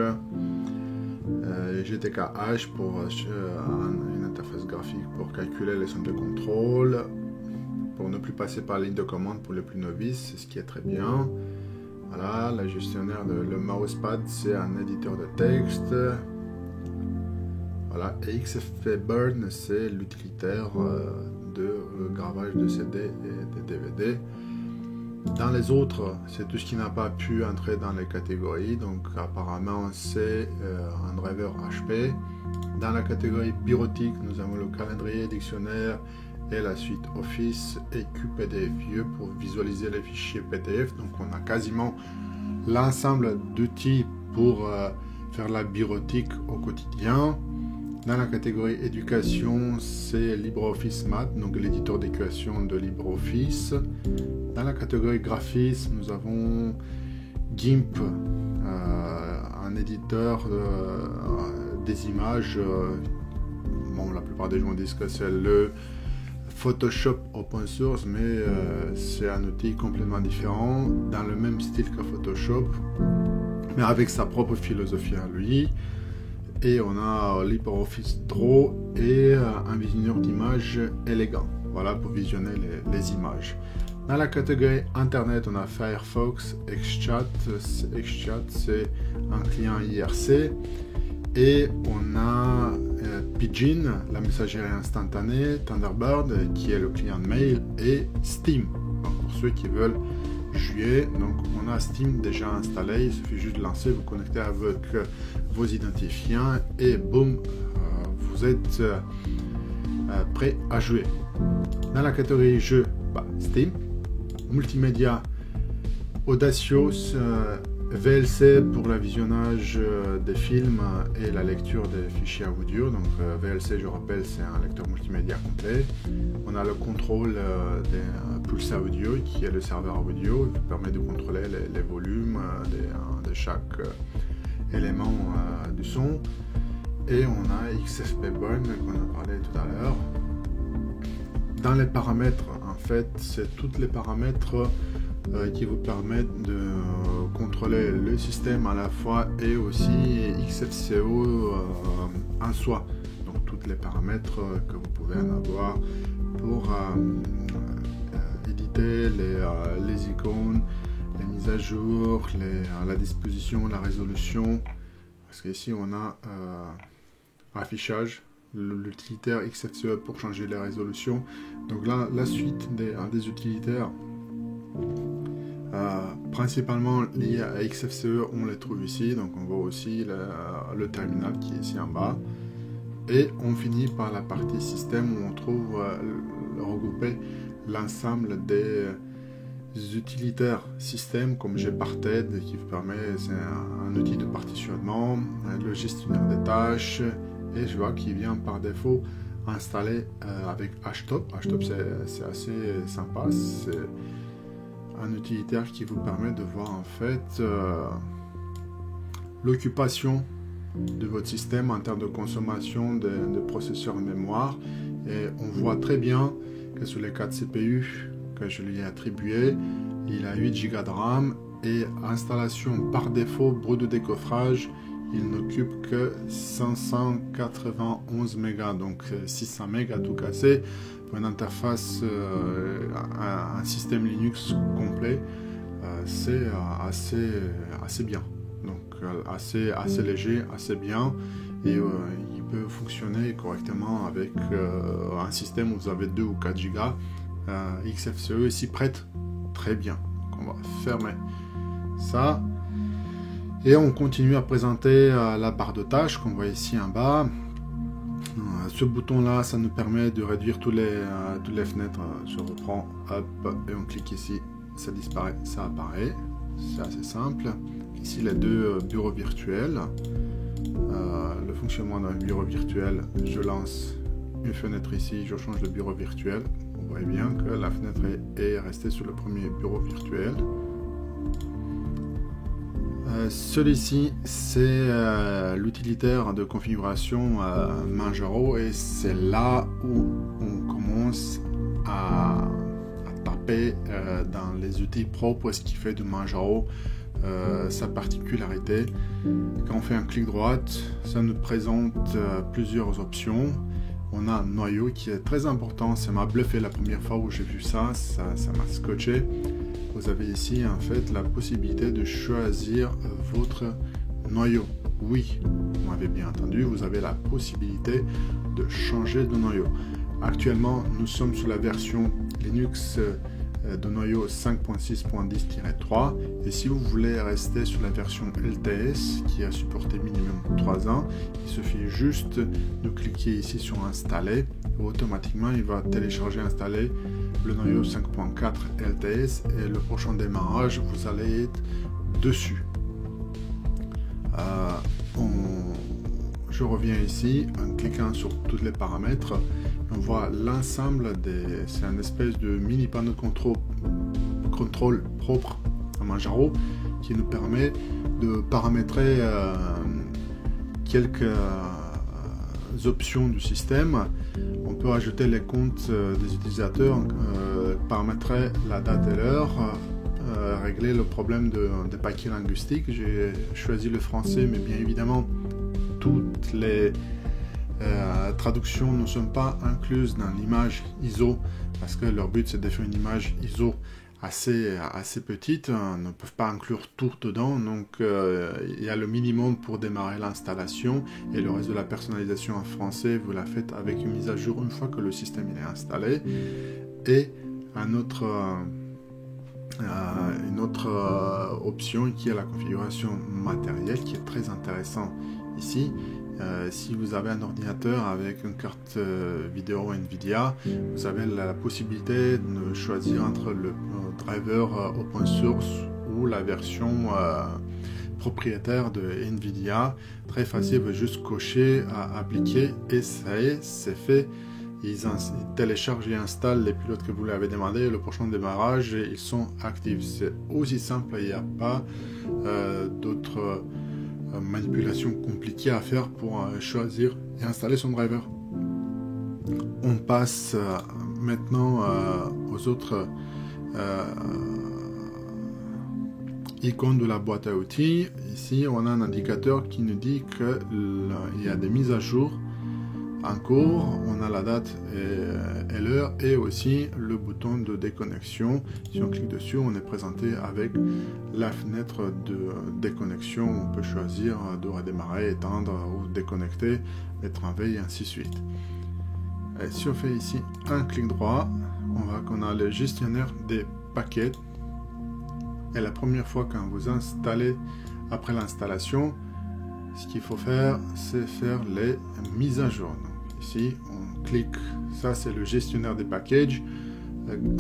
GTK-H pour une interface graphique pour calculer les centres de contrôle, pour ne plus passer par la ligne de commande pour les plus novices, c'est ce qui est très bien. Voilà, la gestionnaire le mousepad, c'est un éditeur de texte. Voilà, et XFCBurn, c'est l'utilitaire de gravage de CD et de DVD. Dans les autres, c'est tout ce qui n'a pas pu entrer dans les catégories, donc apparemment c'est un driver HP. Dans la catégorie bureautique, nous avons le calendrier, dictionnaire et la suite Office et QPDF pour visualiser les fichiers PDF. Donc on a quasiment l'ensemble d'outils pour faire la bureautique au quotidien. Dans la catégorie éducation, c'est LibreOffice Math, donc l'éditeur d'équation de LibreOffice. Dans la catégorie graphisme, nous avons GIMP, un éditeur des images. Bon, la plupart des gens disent que c'est le Photoshop open source, mais c'est un outil complètement différent, dans le même style que Photoshop, mais avec sa propre philosophie à lui. et on a LibreOffice Draw et un visionneur d'images élégant. Voilà pour visionner les images. Dans la catégorie Internet, on a Firefox, XChat. XChat, c'est un client IRC. Et on a Pidgin, la messagerie instantanée, Thunderbird, qui est le client de mail, et Steam. Donc pour ceux qui veulent jouer, donc on a Steam déjà installé, il suffit juste de lancer, vous connectez avec vos identifiants et boum, vous êtes prêt à jouer. Dans la catégorie jeux, Steam, multimédia, Audacious, VLC pour le visionnage des films et la lecture des fichiers audio. Donc VLC, je rappelle, c'est un lecteur multimédia complet. On a le contrôle des pulsars audio qui est le serveur audio qui permet de contrôler les volumes de chaque élément du son. Et on a XFP-Burn qu'on a parlé tout à l'heure. Dans les paramètres, en fait, c'est tous les paramètres qui vous permettent de contrôler le système à la fois et aussi XFCE en soi. Donc tous les paramètres que vous pouvez en avoir pour éditer les icônes, les mises à jour, la disposition, la résolution. Parce qu'ici on a affichage, l'utilitaire XFCE pour changer les résolutions. Donc là, la suite des utilitaires principalement liés à XFCE, on les trouve ici. Donc on voit aussi le terminal qui est ici en bas. Et on finit par la partie système où on trouve regroupé l'ensemble des utilitaires système comme Gparted qui vous permet, c'est un outil de partitionnement, le gestionnaire des tâches, et je vois qu'il vient par défaut installé avec HTOP. HTOP c'est assez sympa, c'est un utilitaire qui vous permet de voir en fait l'occupation de votre système en termes de consommation de processeurs mémoire, et on voit très bien que sur les 4 CPU que je lui ai attribué, il a 8 Go de RAM et installation par défaut brut de décoffrage, il n'occupe que 591 mégas, donc 600 mégas tout cassé pour une interface, un système Linux complet, c'est assez bien. Donc assez léger, assez bien, et il peut fonctionner correctement avec un système où vous avez 2 ou 4 Go. XFCE s'y prête très bien. Donc on va fermer ça et on continue à présenter la barre de tâches qu'on voit ici en bas. Ce bouton là, ça nous permet de réduire toutes les fenêtres. Je reprends, hop, et on clique ici, ça disparaît, ça apparaît. C'est assez simple. Ici les 2 bureaux virtuels. Le fonctionnement d'un bureau virtuel, je lance une fenêtre ici, je change de bureau virtuel. Vous voyez bien que la fenêtre est restée sur le premier bureau virtuel. Celui-ci, c'est l'utilitaire de configuration Manjaro, et c'est là où on commence à taper dans les outils propres, ce qui fait de Manjaro sa particularité. Quand on fait un clic droit, ça nous présente plusieurs options. On a un noyau qui est très important, ça m'a bluffé la première fois où j'ai vu ça m'a scotché. Vous avez ici en fait la possibilité de choisir votre noyau. Oui, vous m'avez bien entendu, vous avez la possibilité de changer de noyau. Actuellement, nous sommes sur la version Linux de noyau 5.6.10-3, et si vous voulez rester sur la version LTS qui a supporté minimum 3 ans, il suffit juste de cliquer ici sur installer, et automatiquement il va télécharger et installer le noyau 5.4 LTS, et le prochain démarrage vous allez être dessus. Je reviens ici en cliquant sur tous les paramètres. On voit l'ensemble c'est un espèce de mini panneau de contrôle propre à Manjaro qui nous permet de paramétrer quelques options du système. On peut ajouter les comptes des utilisateurs, paramétrer la date et l'heure, régler le problème des paquets linguistiques. J'ai choisi le français, mais bien évidemment toutes les traductions ne sont pas incluses dans l'image ISO, parce que leur but c'est de faire une image ISO assez petite, ne peuvent pas inclure tout dedans, donc il y a le minimum pour démarrer l'installation, et le reste de la personnalisation en français, vous la faites avec une mise à jour une fois que le système il est installé. Et une autre option qui est la configuration matérielle, qui est très intéressant ici. Si vous avez un ordinateur avec une carte vidéo NVIDIA, vous avez la possibilité de choisir entre le driver open source ou la version propriétaire de NVIDIA. Très facile, vous juste cocher, appliquer, et ça y est, c'est fait. Ils téléchargent et installent les pilotes que vous leur avez demandé. Le prochain démarrage, ils sont actifs. C'est aussi simple, il n'y a pas d'autres manipulations compliquées à faire pour choisir et installer son driver. On passe maintenant aux autres icônes de la boîte à outils. Ici, on a un indicateur qui nous dit qu'il y a des mises à jour en cours. On a la date et l'heure, et aussi le bouton de déconnexion. Si on clique dessus, on est présenté avec la fenêtre de déconnexion. On peut choisir de redémarrer, éteindre ou déconnecter, mettre en veille, et ainsi de suite. Et si on fait ici un clic droit, on voit qu'on a le gestionnaire des paquets. Et la première fois quand vous installez, après l'installation, ce qu'il faut faire, c'est faire les mises à jour. Donc, ici, on clique, ça c'est le gestionnaire des packages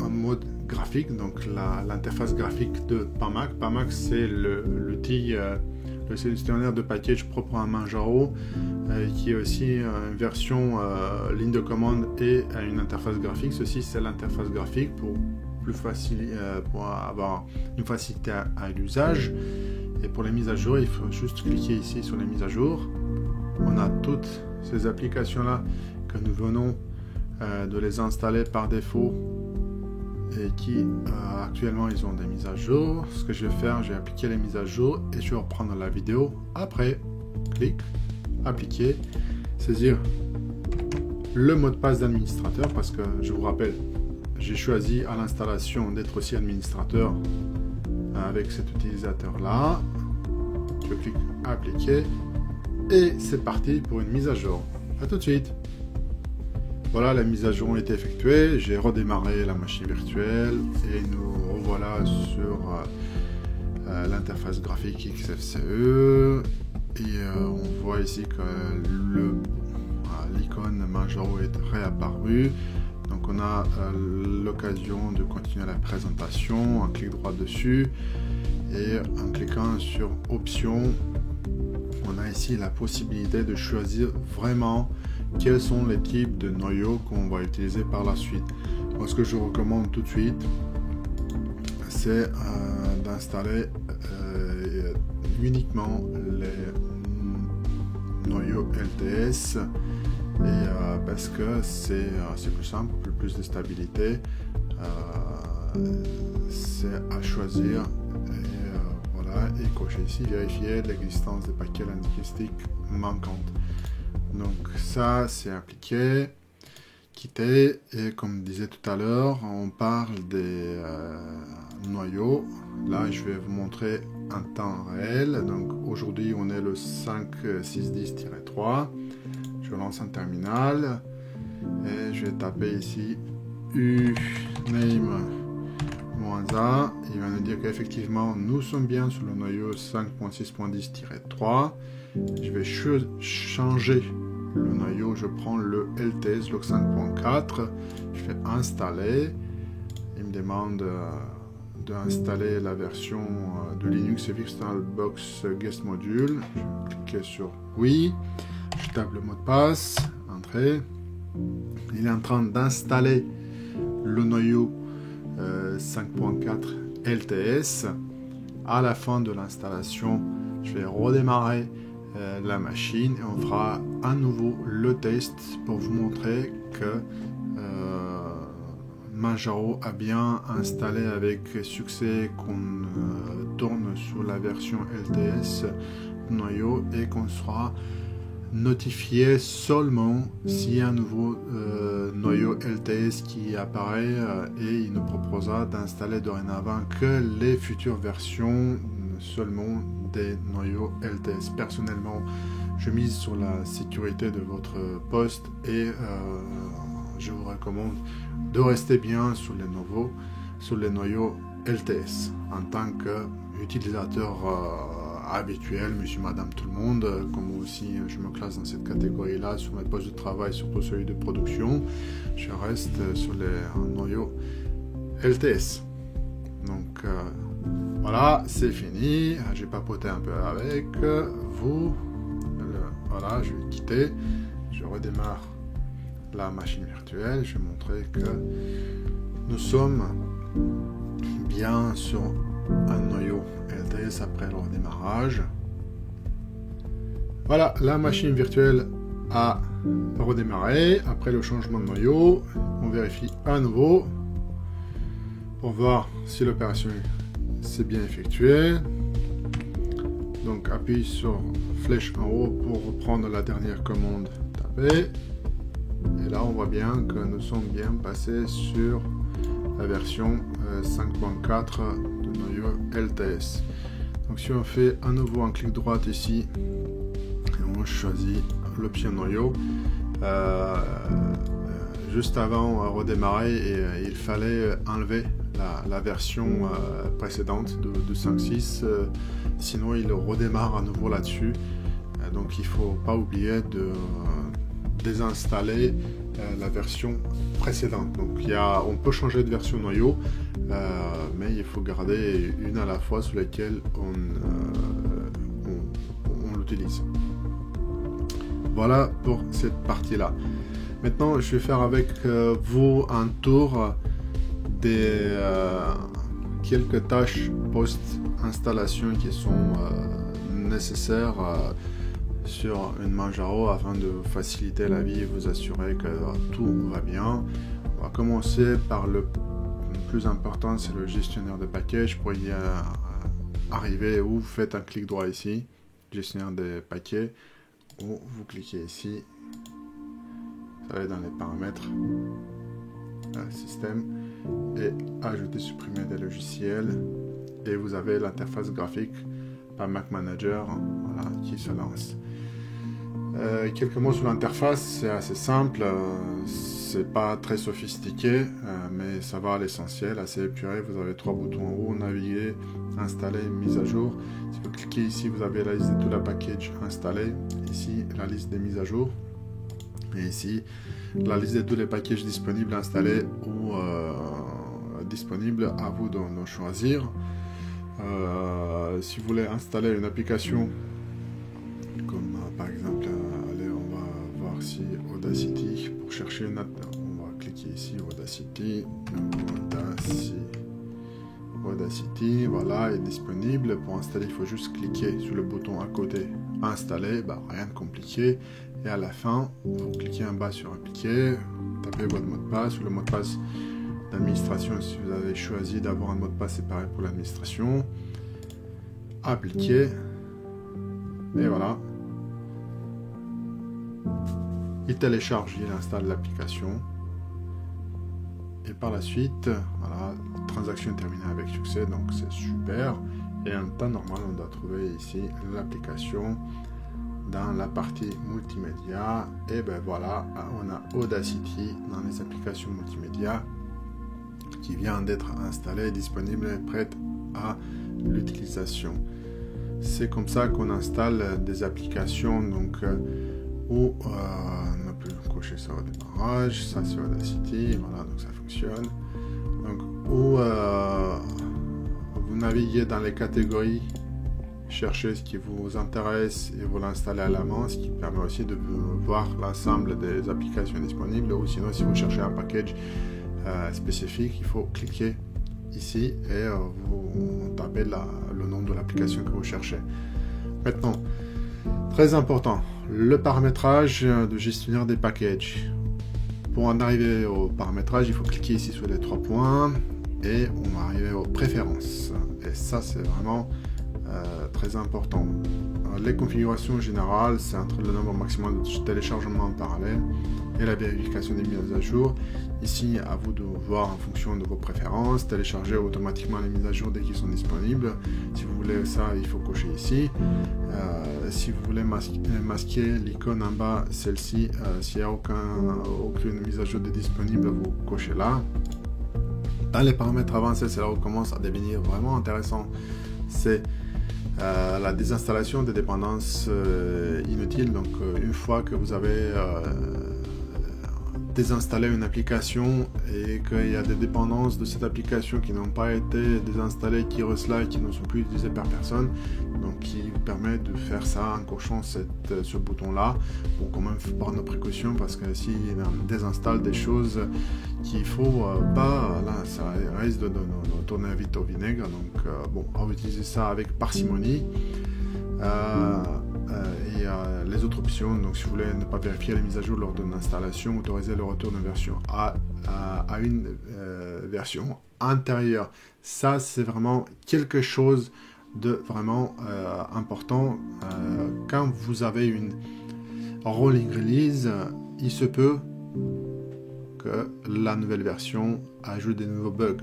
en mode graphique, donc l'interface graphique de Pamac. Pamac, c'est l'outil, le gestionnaire de packages propre à Manjaro, qui est aussi une version ligne de commande et une interface graphique. Ceci, c'est l'interface graphique pour avoir une facilité à l'usage. Et pour les mises à jour, il faut juste cliquer ici sur les mises à jour. On a toutes ces applications-là que nous venons de les installer par défaut et qui actuellement ils ont des mises à jour. Ce que je vais faire, je vais appliquer les mises à jour et je vais reprendre la vidéo. Après, clic, appliquer, saisir le mot de passe d'administrateur, parce que je vous rappelle, j'ai choisi à l'installation d'être aussi administrateur avec cet utilisateur-là. Je clique appliquer et c'est parti pour une mise à jour. A tout de suite. Voilà, la mise à jour a été effectuée. J'ai redémarré la machine virtuelle et nous revoilà sur l'interface graphique XFCE. Et on voit ici que l'icône Manjaro est réapparue. Donc on a l'occasion de continuer la présentation, un clic droit dessus, et en cliquant sur options, on a ici la possibilité de choisir vraiment quels sont les types de noyaux qu'on va utiliser par la suite. Donc, ce que je recommande tout de suite, c'est d'installer uniquement les noyaux LTS. Et parce que c'est plus simple, plus de stabilité, c'est à choisir, et voilà, et cocher ici, vérifier l'existence des paquets linguistiques manquantes. Donc ça c'est appliqué, quitter, et comme je disais tout à l'heure, on parle des noyaux. Là je vais vous montrer un temps réel. Donc aujourd'hui on est le 5.6.10-3. Je lance un terminal et je vais taper ici uname-a. Il va nous dire qu'effectivement nous sommes bien sur le noyau 5.6.10-3. Je vais changer le noyau, je prends le LTS log 5.4, je fais installer. Il me demande d'installer la version de Linux VirtualBox Guest Module. Je vais cliquer sur oui. Je tape le mot de passe, entrée. Il est en train d'installer le noyau 5.4 LTS. À la fin de l'installation, je vais redémarrer la machine et on fera à nouveau le test pour vous montrer que Manjaro a bien installé avec succès, qu'on tourne sur la version LTS noyau et qu'on sera notifié seulement s'il y a un nouveau noyau LTS qui apparaît et il nous proposera d'installer dorénavant que les futures versions seulement des noyaux LTS. Personnellement, je mise sur la sécurité de votre poste et je vous recommande de rester bien sur les noyaux LTS en tant qu'utilisateur habituel, monsieur, madame, tout le monde, comme moi aussi je me classe dans cette catégorie-là, sur mes postes de travail, surtout celui de production, je reste sur les noyaux LTS. Donc voilà, c'est fini, j'ai papoté un peu avec vous, voilà, je vais quitter, je redémarre la machine virtuelle, je vais montrer que nous sommes bien sur un noyau LTS après le redémarrage. Voilà, la machine virtuelle a redémarré après le changement de noyau. On vérifie à nouveau pour voir si l'opération s'est bien effectuée. Donc appuie sur flèche en haut pour reprendre la dernière commande tapée. Et là on voit bien que nous sommes bien passés sur la version 5.4 de noyau LTS. Donc si on fait à nouveau un clic droit ici et on choisit l'option noyau, juste avant redémarrer, il fallait enlever la version précédente de 5.6, sinon il redémarre à nouveau là-dessus. Donc il ne faut pas oublier de désinstaller la version précédente. Donc on peut changer de version noyau, mais il faut garder une à la fois sur laquelle on l'utilise. Voilà pour cette partie-là. Maintenant, je vais faire avec vous un tour des quelques tâches post-installation qui sont nécessaires sur une Manjaro afin de faciliter la vie et vous assurer que tout va bien. On va commencer par le plus important, c'est le gestionnaire de package. Pour y arriver, vous faites un clic droit ici, gestionnaire des paquets, ou vous cliquez ici, ça va être dans les paramètres, système, et ajouter, supprimer des logiciels, et vous avez l'interface graphique par Mac Manager, voilà, qui se lance. Quelques mots sur l'interface, c'est assez simple, c'est pas très sophistiqué, mais ça va à l'essentiel, assez épuré. Vous avez 3 boutons en haut, naviguer, installer, mise à jour. Si vous cliquez ici, vous avez la liste de tous les packages installés, ici la liste des mises à jour, et ici la liste de tous les packages disponibles installés ou disponibles, à vous de choisir. Si vous voulez installer une application comme par exemple, allez, on va voir si Audacity, pour chercher une app, on va cliquer ici, Audacity, voilà, est disponible. Pour installer, il faut juste cliquer sur le bouton à côté, installer, rien de compliqué, et à la fin, vous cliquez en bas sur appliquer, tapez votre mot de passe, ou le mot de passe d'administration si vous avez choisi d'avoir un mot de passe séparé pour l'administration, appliquer, et voilà. Il télécharge, il installe l'application, et par la suite, voilà, transaction terminée avec succès, donc c'est super. Et en temps normal, on doit trouver ici l'application dans la partie multimédia, et ben voilà, on a Audacity dans les applications multimédia qui vient d'être installée, disponible et prête à l'utilisation. C'est comme ça qu'on installe des applications, donc où on a pu cocher ça au démarrage, ça c'est Audacity, voilà, donc ça fonctionne. Donc où vous naviguez dans les catégories, cherchez ce qui vous intéresse et vous l'installez à la main, ce qui permet aussi de voir l'ensemble des applications disponibles. Ou sinon, si vous cherchez un package spécifique, il faut cliquer ici et vous tapez le nom de l'application que vous cherchez. Maintenant, très important, le paramétrage de gestionnaire des packages. Pour en arriver au paramétrage, il faut cliquer ici sur les 3 points et on va arriver aux préférences. Et ça, c'est vraiment très important. Les configurations générales, c'est entre le nombre maximal de téléchargements en parallèle et la vérification des mises à jour. Ici, à vous de voir en fonction de vos préférences, télécharger automatiquement les mises à jour dès qu'ils sont disponibles. Si vous voulez ça, il faut cocher ici. Si vous voulez masquer l'icône en bas, celle-ci, s'il n'y a aucune mise à jour de disponible, vous cochez là. Dans les paramètres avancés, c'est là où commence à devenir vraiment intéressant. C'est la désinstallation des dépendances inutiles. Donc, une fois que vous avez désinstaller une application et qu'il y a des dépendances de cette application qui n'ont pas été désinstallées, qui restent là et qui ne sont plus utilisées par personne, donc qui vous permet de faire ça en cochant ce bouton là. Bon, quand même prendre nos précautions, parce que si on désinstalle des choses qu'il faut pas, là ça risque de tourner vite au vinaigre. Donc bon, on va utiliser ça avec parcimonie. Et les autres options, donc si vous voulez ne pas vérifier les mises à jour lors de l'installation, autoriser le retour d'une version à une version antérieure. Ça, c'est vraiment quelque chose de vraiment important. Quand vous avez une rolling release, il se peut que la nouvelle version ajoute des nouveaux bugs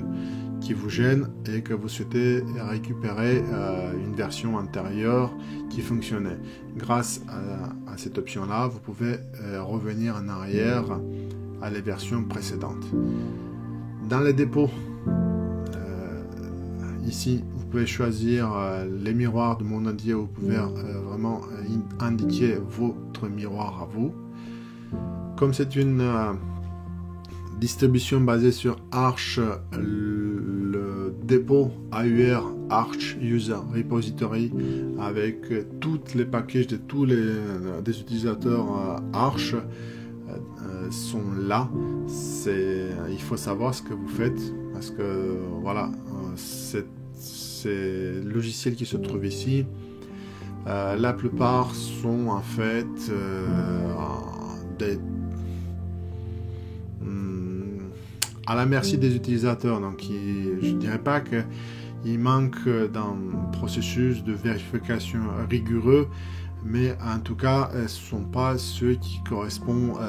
qui vous gênent et que vous souhaitez récupérer une version antérieure qui fonctionnait. Grâce à cette option-là, vous pouvez revenir en arrière à les versions précédentes. Dans les dépôts, ici, vous pouvez choisir les miroirs du monde entier où vous pouvez vraiment indiquer votre miroir à vous. Comme c'est une distribution basée sur Arch, le dépôt AUR Arch User Repository avec toutes les packages de tous des utilisateurs Arch sont là. Il faut savoir ce que vous faites, parce que voilà, ces logiciels qui se trouvent ici, la plupart sont en fait à la merci des utilisateurs. Donc je ne dirais pas qu'il manque d'un processus de vérification rigoureux, mais en tout cas ce ne sont pas ceux qui correspondent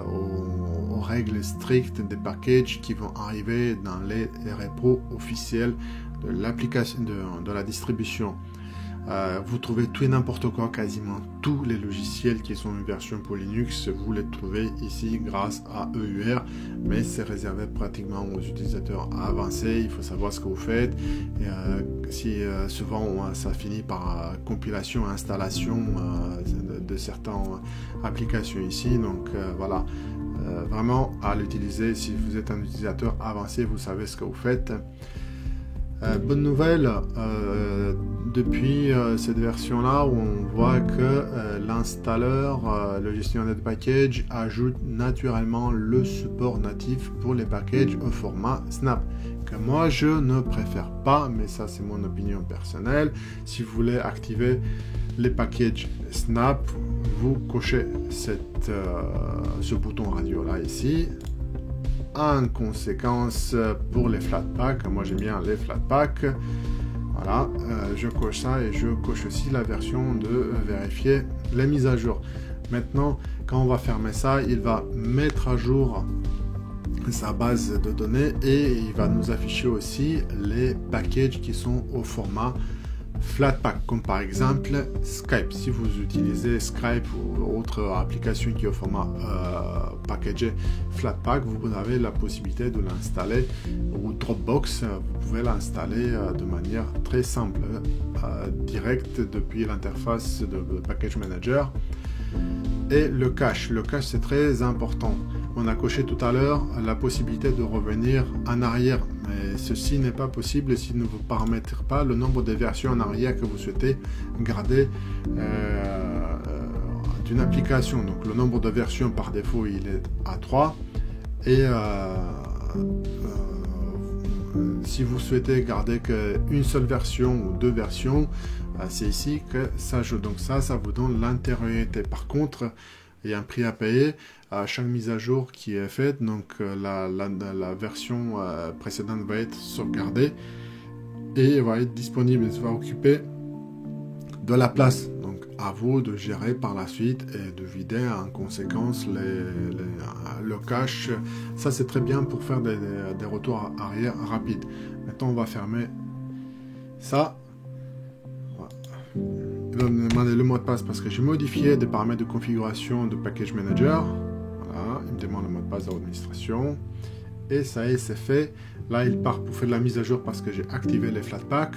aux règles strictes des packages qui vont arriver dans les repos officiels de l'application de la distribution. Vous trouvez tout et n'importe quoi, quasiment tous les logiciels qui sont une version pour Linux, vous les trouvez ici grâce à EUR, mais c'est réservé pratiquement aux utilisateurs avancés. Il faut savoir ce que vous faites. Et, souvent ça finit par compilation et installation de certaines applications ici. Donc voilà, vraiment à l'utiliser. Si vous êtes un utilisateur avancé, vous savez ce que vous faites. Bonne nouvelle, depuis cette version-là, où on voit que l'installeur, le gestionnaire de package, ajoute naturellement le support natif pour les packages au format Snap, que moi je ne préfère pas, mais ça c'est mon opinion personnelle. Si vous voulez activer les packages Snap, vous cochez ce bouton radio là ici. En conséquence, pour les Flatpak, moi j'aime bien les Flatpak, voilà, je coche ça et je coche aussi la version de vérifier les mises à jour. Maintenant, quand on va fermer ça, il va mettre à jour sa base de données et il va nous afficher aussi les packages qui sont au format Flatpak, comme par exemple Skype. Si vous utilisez Skype ou autre application qui est au format packagé Flatpak, vous avez la possibilité de l'installer, ou Dropbox, vous pouvez l'installer de manière très simple, directe depuis l'interface de Package Manager. Et le cache c'est très important. On a coché tout à l'heure la possibilité de revenir en arrière, mais ceci n'est pas possible si vous ne paramétrez pas le nombre de versions en arrière que vous souhaitez garder d'une application. Donc le nombre de versions par défaut il est à 3 et si vous souhaitez garder qu'une seule version ou deux versions, c'est ici que ça joue. Donc ça vous donne l'antériorité. Par contre, il y a un prix à payer à chaque mise à jour qui est faite. Donc la version précédente va être sauvegardée et va être disponible. Ça va occuper de la place. Donc à vous de gérer par la suite et de vider en conséquence le cache. Ça c'est très bien pour faire des retours arrière rapides. Maintenant on va fermer ça. Il va me demander le mot de passe parce que j'ai modifié des paramètres de configuration de Package Manager. Voilà, il me demande le mot de passe de l'administration. Et ça y est, c'est fait. Là, il part pour faire de la mise à jour parce que j'ai activé les Flatpak.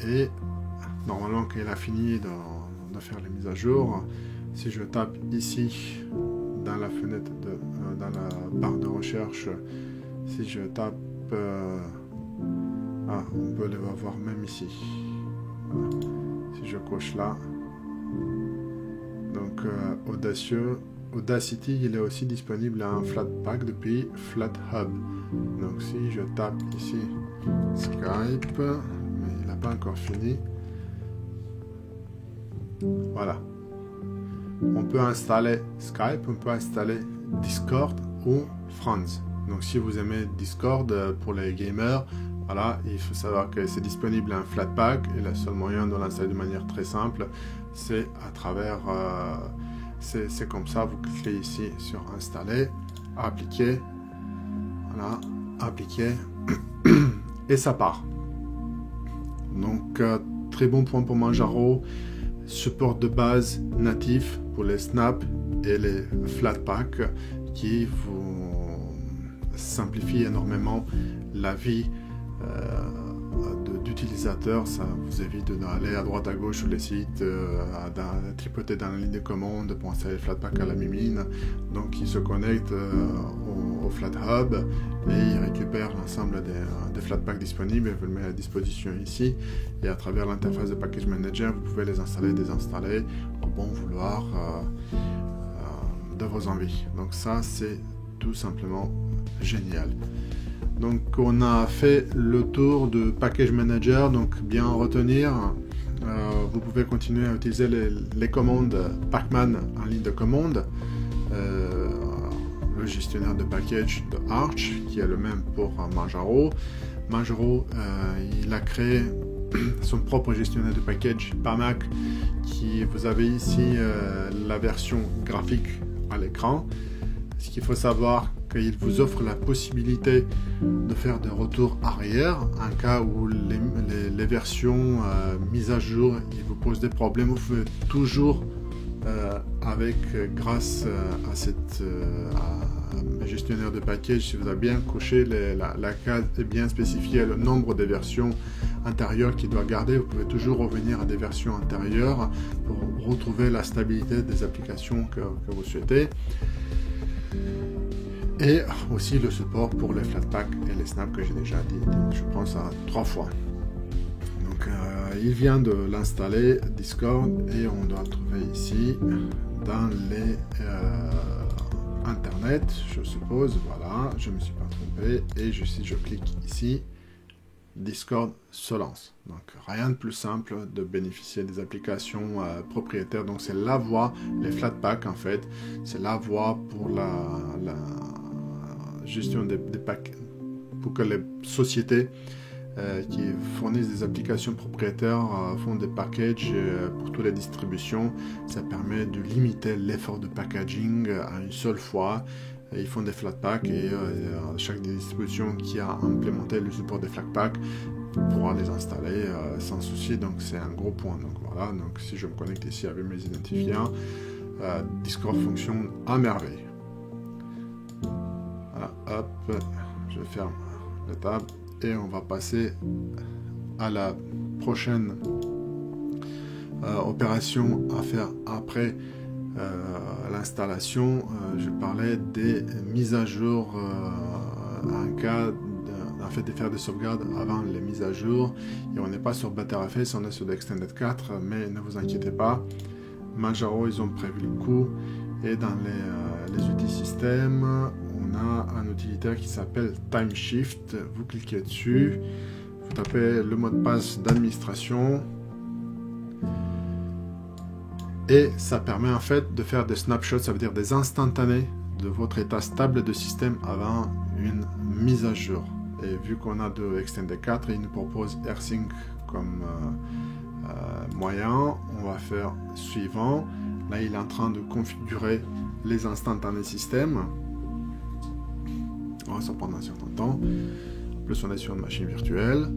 Et normalement, quand il a fini de faire les mises à jour, si je tape ici, dans la fenêtre, dans la barre de recherche, si je tape... on peut le voir même ici. Voilà. Si je coche là. Donc, Audacity, il est aussi disponible en Flatpak depuis FlatHub. Donc, si je tape ici Skype, mais il n'a pas encore fini. Voilà. On peut installer Skype, on peut installer Discord ou Friends. Donc, si vous aimez Discord pour les gamers, voilà, il faut savoir que c'est disponible en Flatpak et le seul moyen de l'installer de manière très simple, c'est à travers, c'est comme ça, vous cliquez ici sur installer, appliquer, voilà, appliquer, et ça part. Donc, très bon point pour Manjaro, support de base natif pour les snaps et les Flatpak qui vous simplifie énormément la vie d'utilisateur. Ça vous évite d'aller à droite à gauche sur les sites, à tripoter dans la ligne de commande pour installer Flatpak à la mimine. Donc il se connecte au FlatHub et il récupère l'ensemble des Flatpak disponibles et vous le met à disposition ici. Et à travers l'interface de Package Manager, vous pouvez les installer et désinstaller au bon vouloir de vos envies. Donc ça, c'est tout simplement génial. Donc on a fait le tour de Package Manager, donc bien retenir, vous pouvez continuer à utiliser les commandes Pacman en ligne de commande, le gestionnaire de package de Arch qui est le même pour Manjaro. Manjaro, il a créé son propre gestionnaire de package Pamac, qui vous avez ici la version graphique à l'écran. Ce qu'il faut savoir, qu'il vous offre la possibilité de faire des retours arrière en cas où les versions mises à jour il vous posent des problèmes. Vous pouvez toujours grâce à cette gestionnaire de package, si vous avez bien coché la case et bien spécifié le nombre de versions antérieures qu'il doit garder, vous pouvez toujours revenir à des versions antérieures pour retrouver la stabilité des applications que vous souhaitez. Et aussi le support pour les Flatpak et les snaps que j'ai déjà dit, je pense à 3 fois. Donc il vient de l'installer Discord et on doit le trouver ici dans les internet, je suppose. Voilà, je ne me suis pas trompé et si je clique ici, Discord se lance. Donc rien de plus simple de bénéficier des applications propriétaires. Donc c'est la voie, les Flatpak en fait, c'est la voie pour la gestion des packs, pour que les sociétés qui fournissent des applications propriétaires font des packages pour toutes les distributions. Ça permet de limiter l'effort de packaging à une seule fois. Ils font des Flatpak et chaque distribution qui a implémenté le support des Flatpak pourra les installer sans souci. Donc c'est un gros point. Donc voilà. Donc si je me connecte ici avec mes identifiants, Discord fonctionne à merveille. Voilà, hop, je ferme la table et on va passer à la prochaine opération à faire après l'installation. Je parlais des mises à jour en cas de faire des sauvegardes avant les mises à jour. Et on n'est pas sur Btrfs, on est sur Extended 4, mais ne vous inquiétez pas, Manjaro ils ont prévu le coup. Et dans les outils système, on a un utilitaire qui s'appelle Timeshift. Vous cliquez dessus, vous tapez le mot de passe d'administration et ça permet en fait de faire des snapshots, ça veut dire des instantanés de votre état stable de système avant une mise à jour. Et vu qu'on a de Extended 4, il nous propose AirSync comme moyen. On va faire suivant. Là, il est en train de configurer les instantanés système. On va s'en prendre un certain temps. En plus, on est sur une machine virtuelle.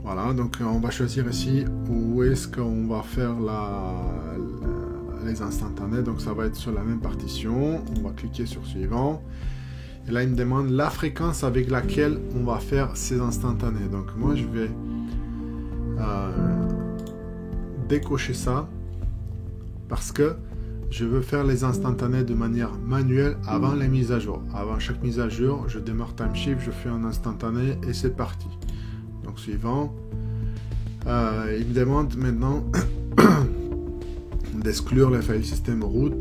Voilà, donc on va choisir ici où est-ce qu'on va faire les instantanés. Donc ça va être sur la même partition. On va cliquer sur suivant. Et là, il me demande la fréquence avec laquelle on va faire ces instantanés. Donc moi, je vais décocher ça parce que je veux faire les instantanés de manière manuelle avant les mises à jour. Avant chaque mise à jour, je démarre Timeshift, je fais un instantané et c'est parti. Donc suivant, il me demande maintenant d'exclure les file system root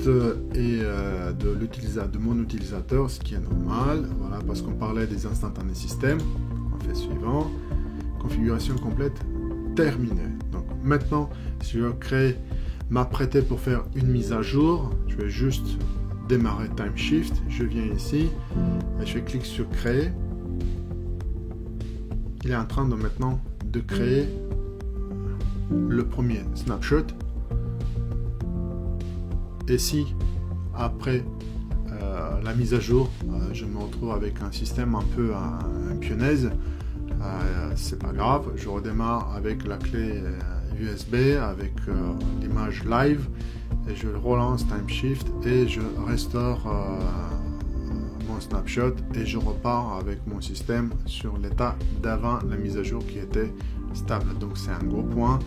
et de mon utilisateur, ce qui est normal. Voilà, parce qu'on parlait des instantanés système. On fait suivant, configuration complète terminée. Donc maintenant, si je veux m'apprêter pour faire une mise à jour, je vais juste démarrer Timeshift. Je viens ici et je clique sur créer. Il est en train de maintenant de créer le premier snapshot. Et si après la mise à jour, je me retrouve avec un système un peu un pionnaise, c'est pas grave, je redémarre avec la clé USB, avec l'image live, et je relance Timeshift et je restaure mon snapshot et je repars avec mon système sur l'état d'avant la mise à jour qui était stable. Donc c'est un gros point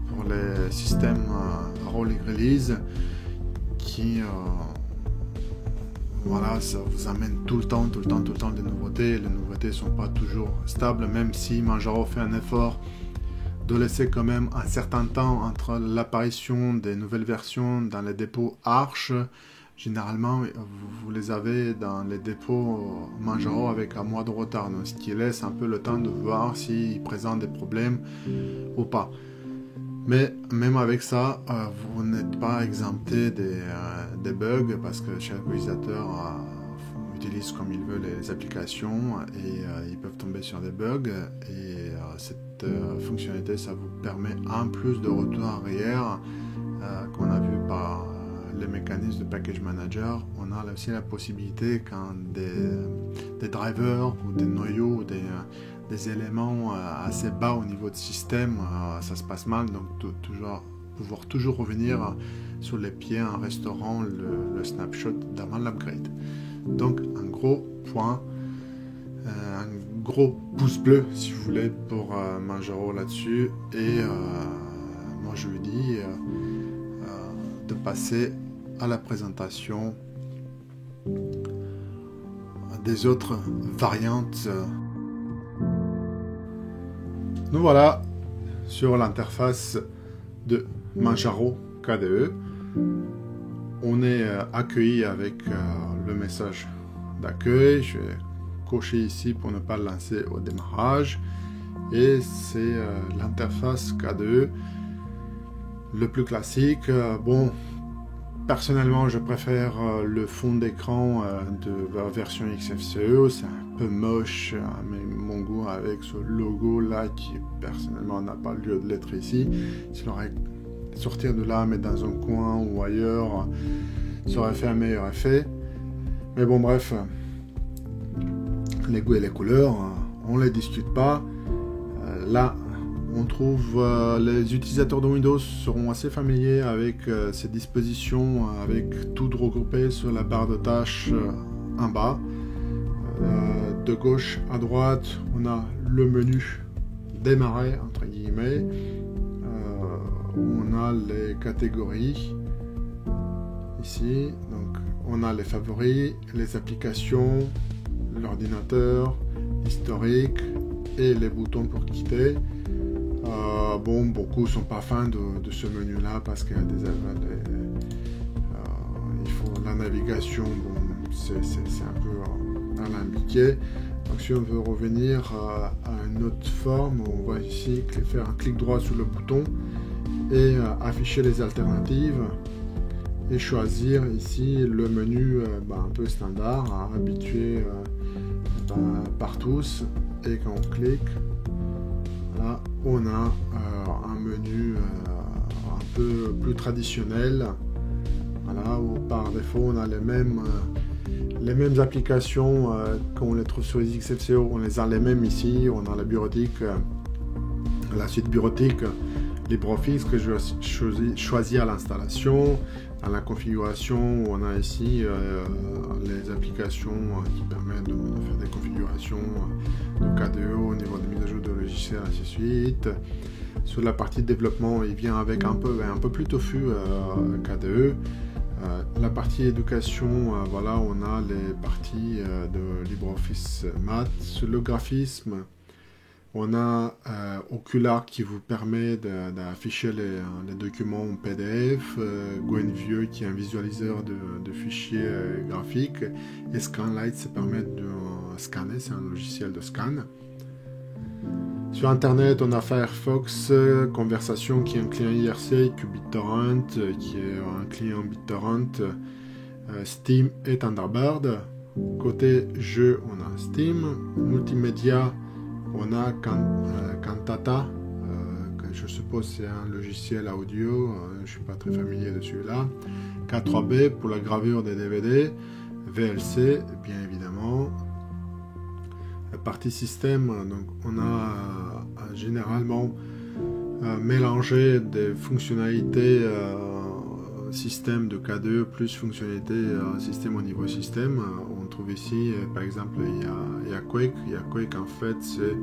pour les systèmes rolling release qui voilà, ça vous amène tout le temps des nouveautés. Les nouveautés ne sont pas toujours stables, même si Manjaro fait un effort de laisser quand même un certain temps entre l'apparition des nouvelles versions dans les dépôts Arch. Généralement, vous les avez dans les dépôts Manjaro avec un mois de retard, donc ce qui laisse un peu le temps de voir s'ils présentent des problèmes ou pas. Mais même avec ça, vous n'êtes pas exempté des bugs parce que chaque utilisateur utilise comme il veut les applications et ils peuvent tomber sur des bugs. Et cette fonctionnalité, ça vous permet en plus de retour arrière qu'on a vu par les mécanismes de Package Manager. On a aussi la possibilité quand des drivers ou des noyaux ou des éléments assez bas au niveau de système, ça se passe mal, donc pouvoir toujours revenir sur les pieds en restaurant le snapshot d'avant l'upgrade. Donc un gros point, un gros pouce bleu si vous voulez pour Manjaro là-dessus, et moi je lui dis de passer à la présentation des autres variantes. Nous voilà sur l'interface de Manjaro KDE. On est accueilli avec le message d'accueil. Je vais cocher ici pour ne pas le lancer au démarrage. Et c'est l'interface KDE le plus classique. Bon, personnellement, je préfère le fond d'écran de la version XFCE. C'est un peu moche, mais mon goût avec ce logo là qui personnellement n'a pas lieu de l'être ici. S'il aurait sortir de là, mettre dans un coin ou ailleurs, ça aurait fait un meilleur effet. Mais bon, bref, les goûts et les couleurs, on les discute pas. Là, on trouve les utilisateurs de Windows seront assez familiers avec ces dispositions, avec tout regroupé sur la barre de tâches en bas. De gauche à droite, on a le menu démarrer entre guillemets, où on a les catégories ici. Donc on a les favoris, les applications, l'ordinateur, historique et les boutons pour quitter. Bon, beaucoup sont pas fans de ce menu là parce qu'il y a il faut la navigation, bon, c'est un peu alambiqué. Donc si on veut revenir à une autre forme, on va ici faire un clic droit sur le bouton et afficher les alternatives et choisir ici le menu un peu standard, habitué par tous, et quand on clique, là on a un menu un peu plus traditionnel, voilà, où par défaut on a les mêmes applications qu'on les trouve sur les XFCE, on les a les mêmes ici. On a la bureautique, la suite bureautique LibreOffice que je vais choisir à l'installation. Dans la configuration, on a ici les applications qui permettent de faire des configurations de KDE au niveau de mise à jour de logiciel, ainsi de suite. Sur la partie développement, il vient avec un peu plus tofu KDE. La partie éducation, voilà, on a les parties de LibreOffice Math. Sur le graphisme, on a Ocular qui vous permet d'afficher les documents en PDF, GwenView qui est un visualiseur de fichiers graphiques, et Scanlight, ça permet de scanner, c'est un logiciel de scan. Sur Internet, on a Firefox Conversation qui est un client IRC, BitTorrent qui est un client BitTorrent, Steam et Thunderbird. Côté jeu, on a Steam. Multimédia, on a Cantata, que je suppose c'est un logiciel audio, je ne suis pas très familier de celui-là. K3B pour la gravure des DVD. VLC, bien évidemment. La partie système, donc on a généralement mélangé des fonctionnalités système de KDE plus fonctionnalités système au niveau système. On trouve ici, par exemple, il y a Quake. Quake, en fait, c'est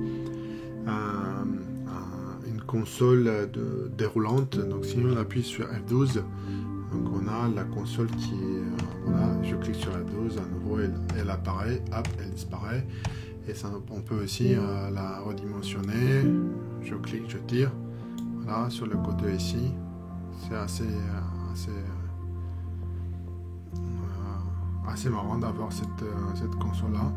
une console déroulante. Donc si on appuie sur F12, donc on a la console qui est, voilà, je clique sur F12, à nouveau elle apparaît, hop, elle disparaît. Et ça, on peut aussi la redimensionner. Je clique, je tire. Voilà, sur le côté ici. C'est assez marrant d'avoir cette console-là.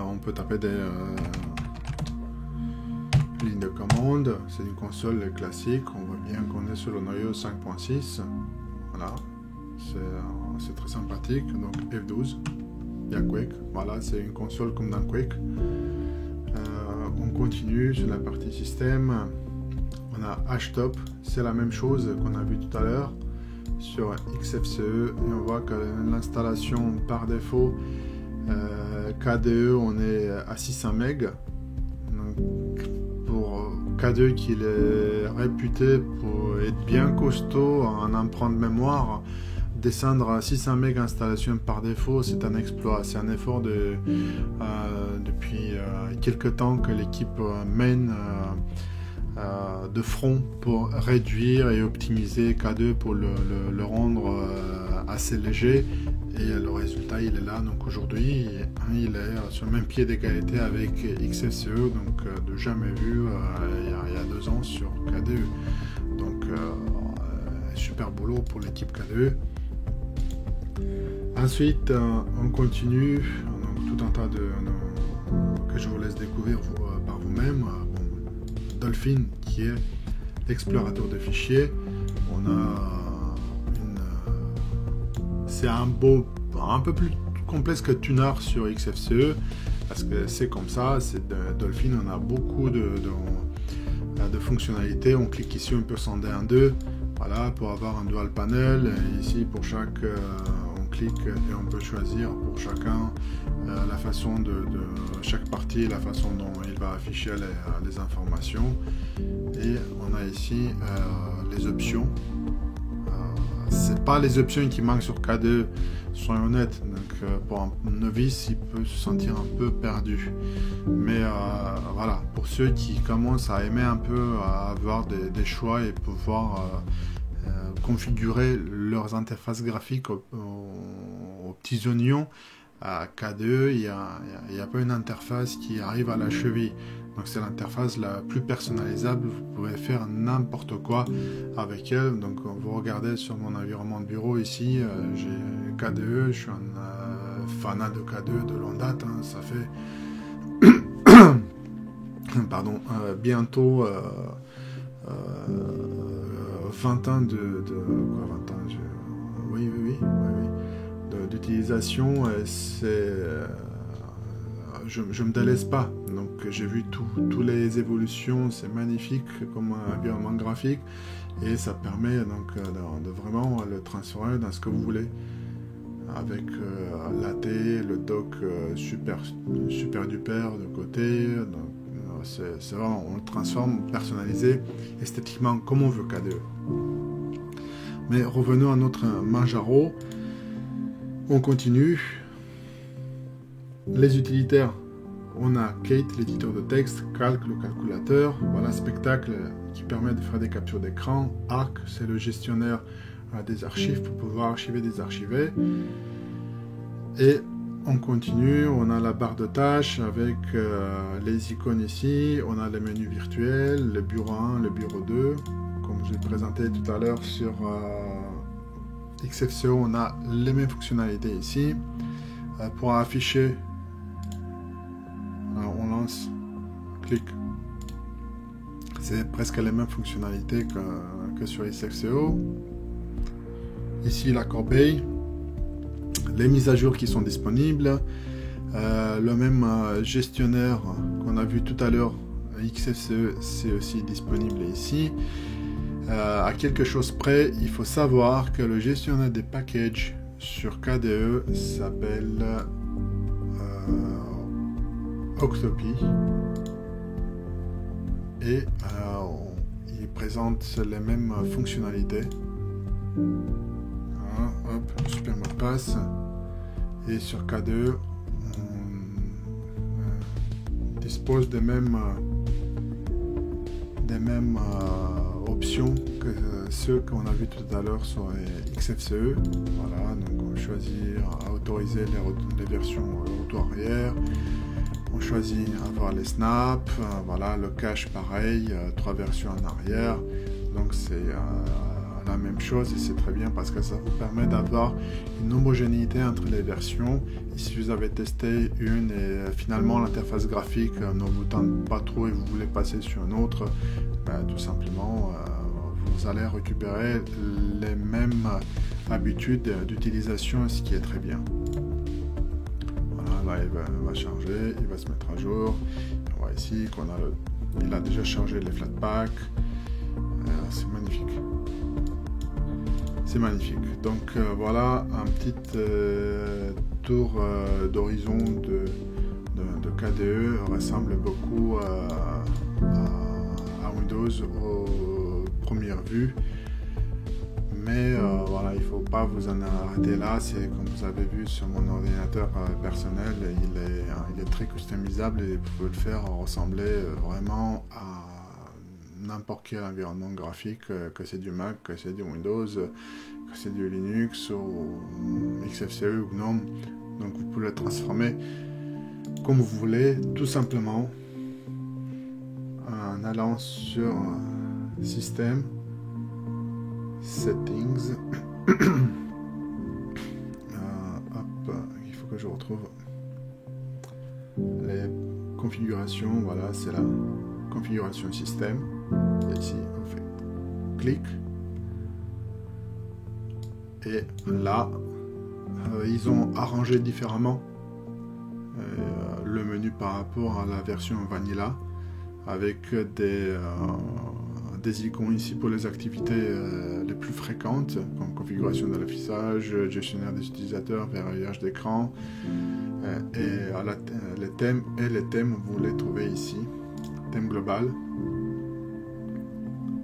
On peut taper des lignes de commande. C'est une console classique. On voit bien qu'on est sur le noyau 5.6. Voilà. C'est très sympathique. Donc F12. Il y a Quake, voilà, c'est une console comme dans Quake. On continue sur la partie système. On a HTOP, c'est la même chose qu'on a vu tout à l'heure sur XFCE, et on voit que l'installation par défaut KDE, on est à 600 MB. Donc, pour KDE qui est réputé pour être bien costaud en empreinte mémoire, descendre à 600 MB installation par défaut, c'est un exploit. C'est un effort depuis quelques temps que l'équipe mène de front pour réduire et optimiser KDE pour le rendre assez léger. Et le résultat, il est là. Donc aujourd'hui, il est sur le même pied d'égalité avec XFCE, donc de jamais vu il y a 2 ans sur KDE. Donc super boulot pour l'équipe KDE. Ensuite, on continue, donc tout un tas que je vous laisse découvrir par vous-même. Dolphin, qui est l'explorateur de fichiers. On a c'est un peu plus complexe que Tuner sur XFCE, parce que c'est comme ça. Dolphin, on a beaucoup de fonctionnalités. On clique ici, on peut scinder en deux. Voilà, pour avoir un dual panel. Et ici, pour chaque clique et on peut choisir pour chacun la façon de chaque partie, la façon dont il va afficher les informations. Et on a ici les options. C'est pas les options qui manquent sur KDE, soyons honnêtes. Donc pour un novice, il peut se sentir un peu perdu. Mais voilà, pour ceux qui commencent à aimer un peu, à avoir des choix et pouvoir configurer leurs interfaces graphiques aux petits oignons, à KDE, il y a pas une interface qui arrive à la cheville. Donc c'est l'interface la plus personnalisable. Vous pouvez faire n'importe quoi avec elle. Donc vous regardez sur mon environnement de bureau ici, j'ai KDE, je suis un fanat de KDE de longue date. Hein, ça fait pardon, bientôt 20 ans de 20 ans, oui, d'utilisation, je ne me délaisse pas. Donc j'ai vu toutes les évolutions, c'est magnifique comme environnement graphique et ça permet donc de vraiment le transformer dans ce que vous voulez. Avec l'AT, le doc super duper de côté. C'est vraiment, on le transforme, personnalisé, esthétiquement comme on veut KDE. Mais revenons à notre Manjaro. On continue. Les utilitaires, on a Kate, l'éditeur de texte, Calc, le calculateur, voilà, Spectacle qui permet de faire des captures d'écran, Arc, c'est le gestionnaire des archives pour pouvoir archiver, désarchiver. Et on continue, on a la barre de tâches avec les icônes ici, on a les menus virtuels, le bureau 1, le bureau 2, comme je l'ai présenté tout à l'heure sur XFCE, on a les mêmes fonctionnalités ici. Pour afficher, alors on lance, clic, c'est presque les mêmes fonctionnalités que sur XFCE. Ici la corbeille, les mises à jour qui sont disponibles, le même gestionnaire qu'on a vu tout à l'heure, XFCE, c'est aussi disponible ici. À quelque chose près, il faut savoir que le gestionnaire des packages sur KDE s'appelle Octopi et il présente les mêmes fonctionnalités. Voilà, hop, super mot de passe. Et sur KDE, on dispose des mêmes options que ceux qu'on a vu tout à l'heure sur les XFCE. Voilà, donc on choisit à autoriser les versions retour arrière. On choisit avoir les snaps. Voilà, le cache pareil, 3 versions en arrière. Donc c'est la même chose et c'est très bien parce que ça vous permet d'avoir une homogénéité entre les versions. Et si vous avez testé une et finalement l'interface graphique ne vous tente pas trop et vous voulez passer sur une autre, tout simplement vous allez récupérer les mêmes habitudes d'utilisation, ce qui est très bien. Voilà, là il va charger, il va se mettre à jour. On voit ici il a déjà chargé les Flatpak. C'est magnifique. C'est magnifique. Donc voilà un petit tour d'horizon de KDE. Ressemble beaucoup à Windows aux premières vues. Mais voilà, il ne faut pas vous en arrêter là. C'est comme vous avez vu sur mon ordinateur personnel, il est très customisable et vous pouvez le faire ressembler vraiment à n'importe quel environnement graphique, que c'est du Mac, que c'est du Windows, que c'est du Linux ou XFCE ou GNOME. Donc vous pouvez le transformer comme vous voulez, tout simplement en allant sur Système, Settings. Hop, il faut que je retrouve les configurations. Voilà, c'est la configuration système. Et ici, on fait clic. Et là, ils ont arrangé différemment le menu par rapport à la version Vanilla, avec des icônes ici pour les activités les plus fréquentes, comme configuration de l'affichage, gestionnaire des utilisateurs, verrouillage d'écran, et les thèmes, vous les trouvez ici, thème global,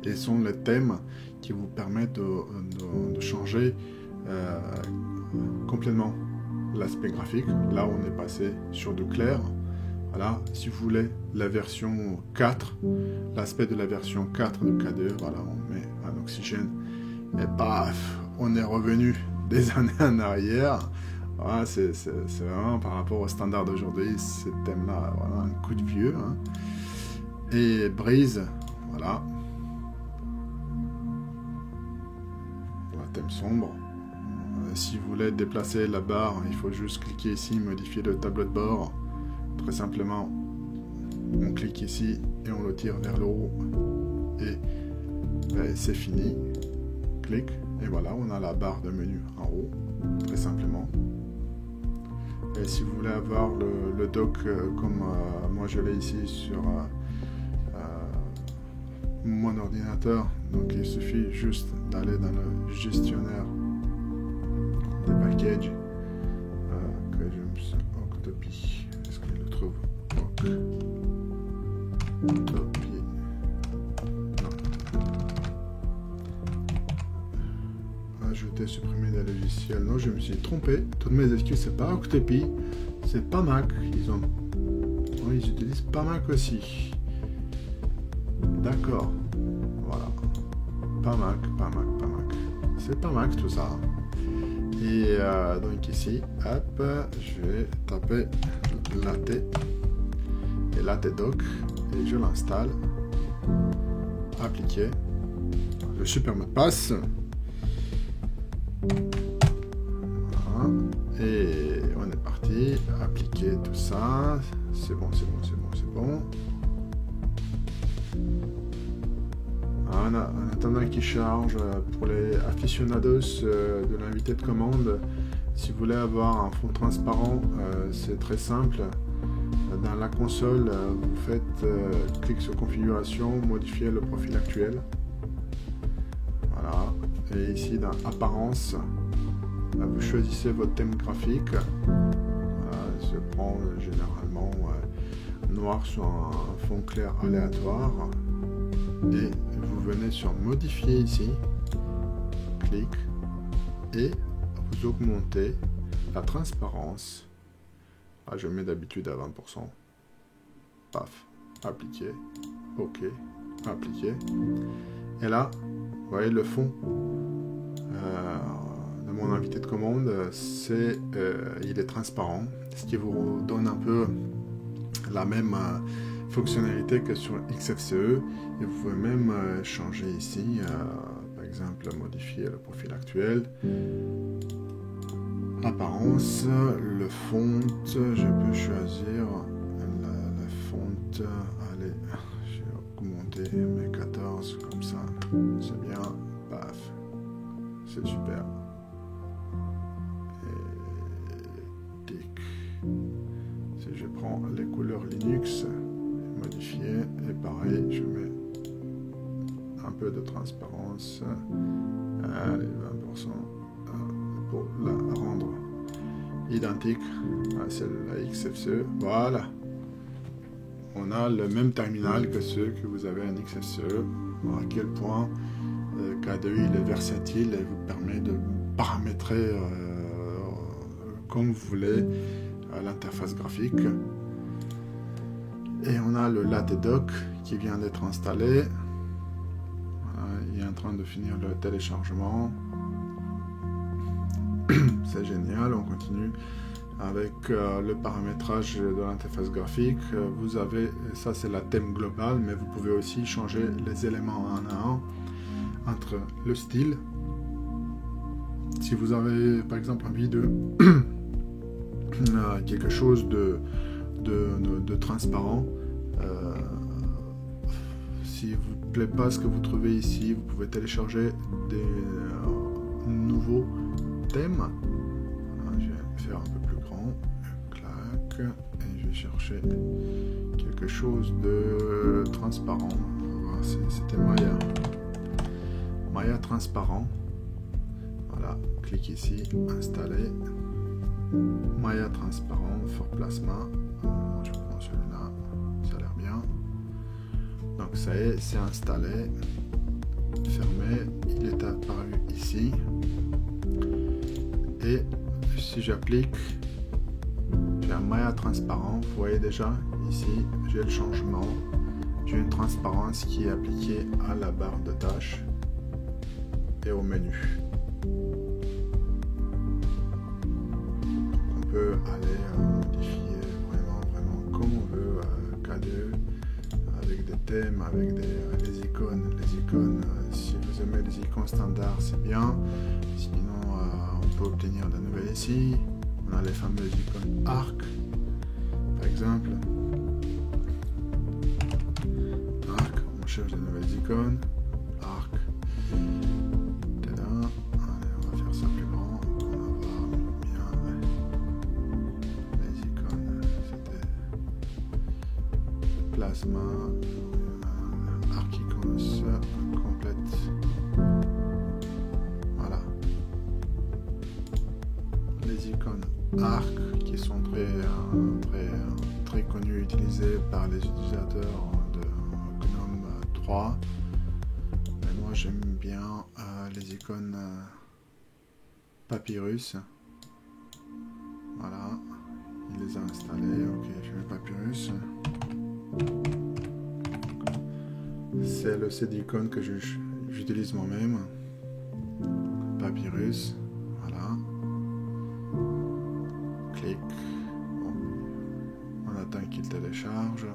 et sont les thèmes qui vous permettent de changer complètement l'aspect graphique. Là, on est passé sur du clair. Voilà, si vous voulez la version 4, l'aspect de la version 4 de KDE, voilà, on met un oxygène et paf, on est revenu des années en arrière. Voilà, c'est vraiment par rapport au standard d'aujourd'hui, ce thème-là, voilà, un coup de vieux. Hein. Et Breeze, voilà. Thème sombre. Si vous voulez déplacer la barre, il faut juste cliquer ici, modifier le tableau de bord. Très simplement, on clique ici et on le tire vers le haut et c'est fini. Clic Et voilà, on a la barre de menu en haut, très simplement. Et si vous voulez avoir le dock comme moi je l'ai ici sur mon ordinateur, donc il suffit juste d'aller dans le gestionnaire des packages que je me suis Octopi. Est-ce qu'il le trouve? Octopi. Non. Ajouter, supprimer des logiciels. Non, je me suis trompé. Toutes mes excuses, c'est pas Octopi, c'est Pamac. Ils utilisent Pamac aussi. D'accord. Voilà. Pamac. C'est Pamac tout ça. Et donc ici, hop, je vais taper latte et lattedoc et je l'installe. Appliquer. Le super mot de passe. Voilà. Et on est parti. Appliquer tout ça. C'est bon. En attendant qu'il charge, pour les aficionados de l'invité de commande, si vous voulez avoir un fond transparent, c'est très simple. Dans la console, vous faites clic sur configuration, modifier le profil actuel. Voilà. Et ici dans apparence, vous choisissez votre thème graphique. Je prends généralement noir sur un fond clair aléatoire. Et vous venez sur modifier ici, clic, et vous augmentez la transparence. Je mets d'habitude à 20%. Paf, appliquer, ok, appliquer. Et là, vous voyez le fond de mon invité de commande, il est transparent, ce qui vous donne un peu la même fonctionnalité que sur XFCE. Et vous pouvez même changer ici, par exemple modifier le profil actuel, apparence, le font, je peux choisir la font, allez, je vais augmenter mes 14 comme ça, c'est bien, paf, c'est super. Et tic, si je prends les couleurs Linux, modifier, et pareil, je mets un peu de transparence, allez, 20%, pour la rendre identique à celle de la XFCE. Voilà, on a le même terminal que ceux que vous avez en XFCE. À quel point KDE il est versatile et vous permet de paramétrer comme vous voulez l'interface graphique. Et on a le lattedoc qui vient d'être installé. Voilà, il est en train de finir le téléchargement. C'est génial, on continue avec le paramétrage de l'interface graphique. Vous avez, ça c'est la thème globale, mais vous pouvez aussi changer les éléments un à un entre le style. Si vous avez par exemple envie de quelque chose de transparent, si vous ne plaît pas ce que vous trouvez ici, vous pouvez télécharger des nouveaux thèmes. Je vais faire un peu plus grand, clac, et je vais chercher quelque chose de transparent. C'était Maya transparent. Voilà, clique ici, installer. Maya transparent, for plasma. Je prends celui-là, ça a l'air bien. Donc ça y est, c'est installé. Fermé, il est apparu ici. Et si j'applique, j'ai un Maya transparent. Vous voyez déjà ici, j'ai le changement. J'ai une transparence qui est appliquée à la barre de tâches et au menu. On peut aller modifier vraiment comme on veut KDE avec des thèmes, avec les icônes. Si vous aimez les icônes standards, c'est bien. Sinon, on peut obtenir de nouvelles ici. On a les fameuses icônes arc, par exemple. Arc, on cherche de nouvelles icônes. Arc. icons complète. Voilà. Les icônes arc qui sont très connus, utilisés par les utilisateurs de GNOME 3. Mais moi j'aime bien les icônes Papyrus. Voilà, il les a installés. Ok, je mets Papyrus. C'est le set d'icônes que j'utilise moi-même. Papyrus. Voilà. Clic. Bon. On attend qu'il télécharge.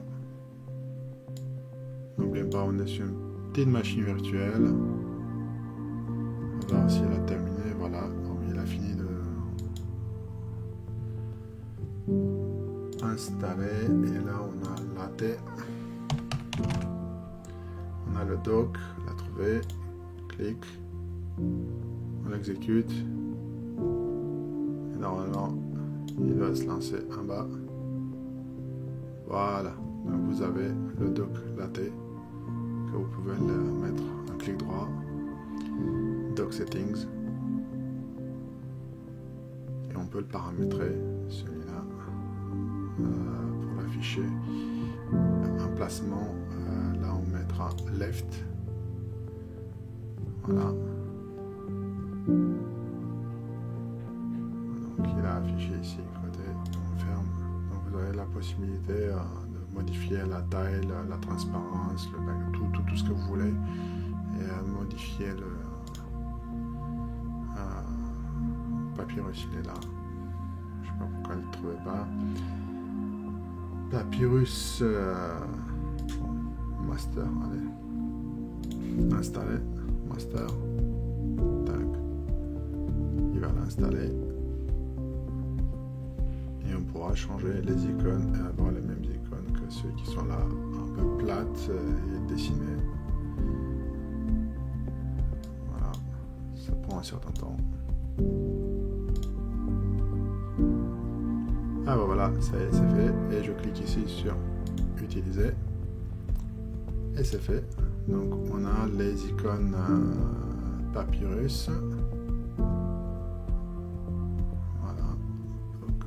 N'oubliez pas, on est sur une petite machine virtuelle. On va voir s'il a terminé. Voilà, bon, il a fini de installer. Et là, on a latte. On a le doc, on l'a trouvé. Clic. On l'exécute. Et normalement, il va se lancer en bas. Voilà. Donc vous avez le doc latte que vous pouvez le mettre en clic droit. Doc settings. Et on peut le paramétrer, celui-là, pour l'afficher. Emplacement, là on mettra left. Voilà. Donc il a affiché ici côté, on ferme. Donc vous avez la possibilité de modifier la taille, la transparence, tout ce que vous voulez, et modifier le Papyrus, il est là. Je sais pas pourquoi il ne le trouvait pas. Papyrus master, allez. Installer, master. Tac. Il va l'installer. Et on pourra changer les icônes et avoir les mêmes icônes que ceux qui sont là, un peu plates et dessinées. Voilà. Ça prend un certain temps. Ah ben voilà, ça y est, c'est fait. Et je clique ici sur utiliser. Et c'est fait. Donc on a les icônes Papyrus. Voilà. Donc,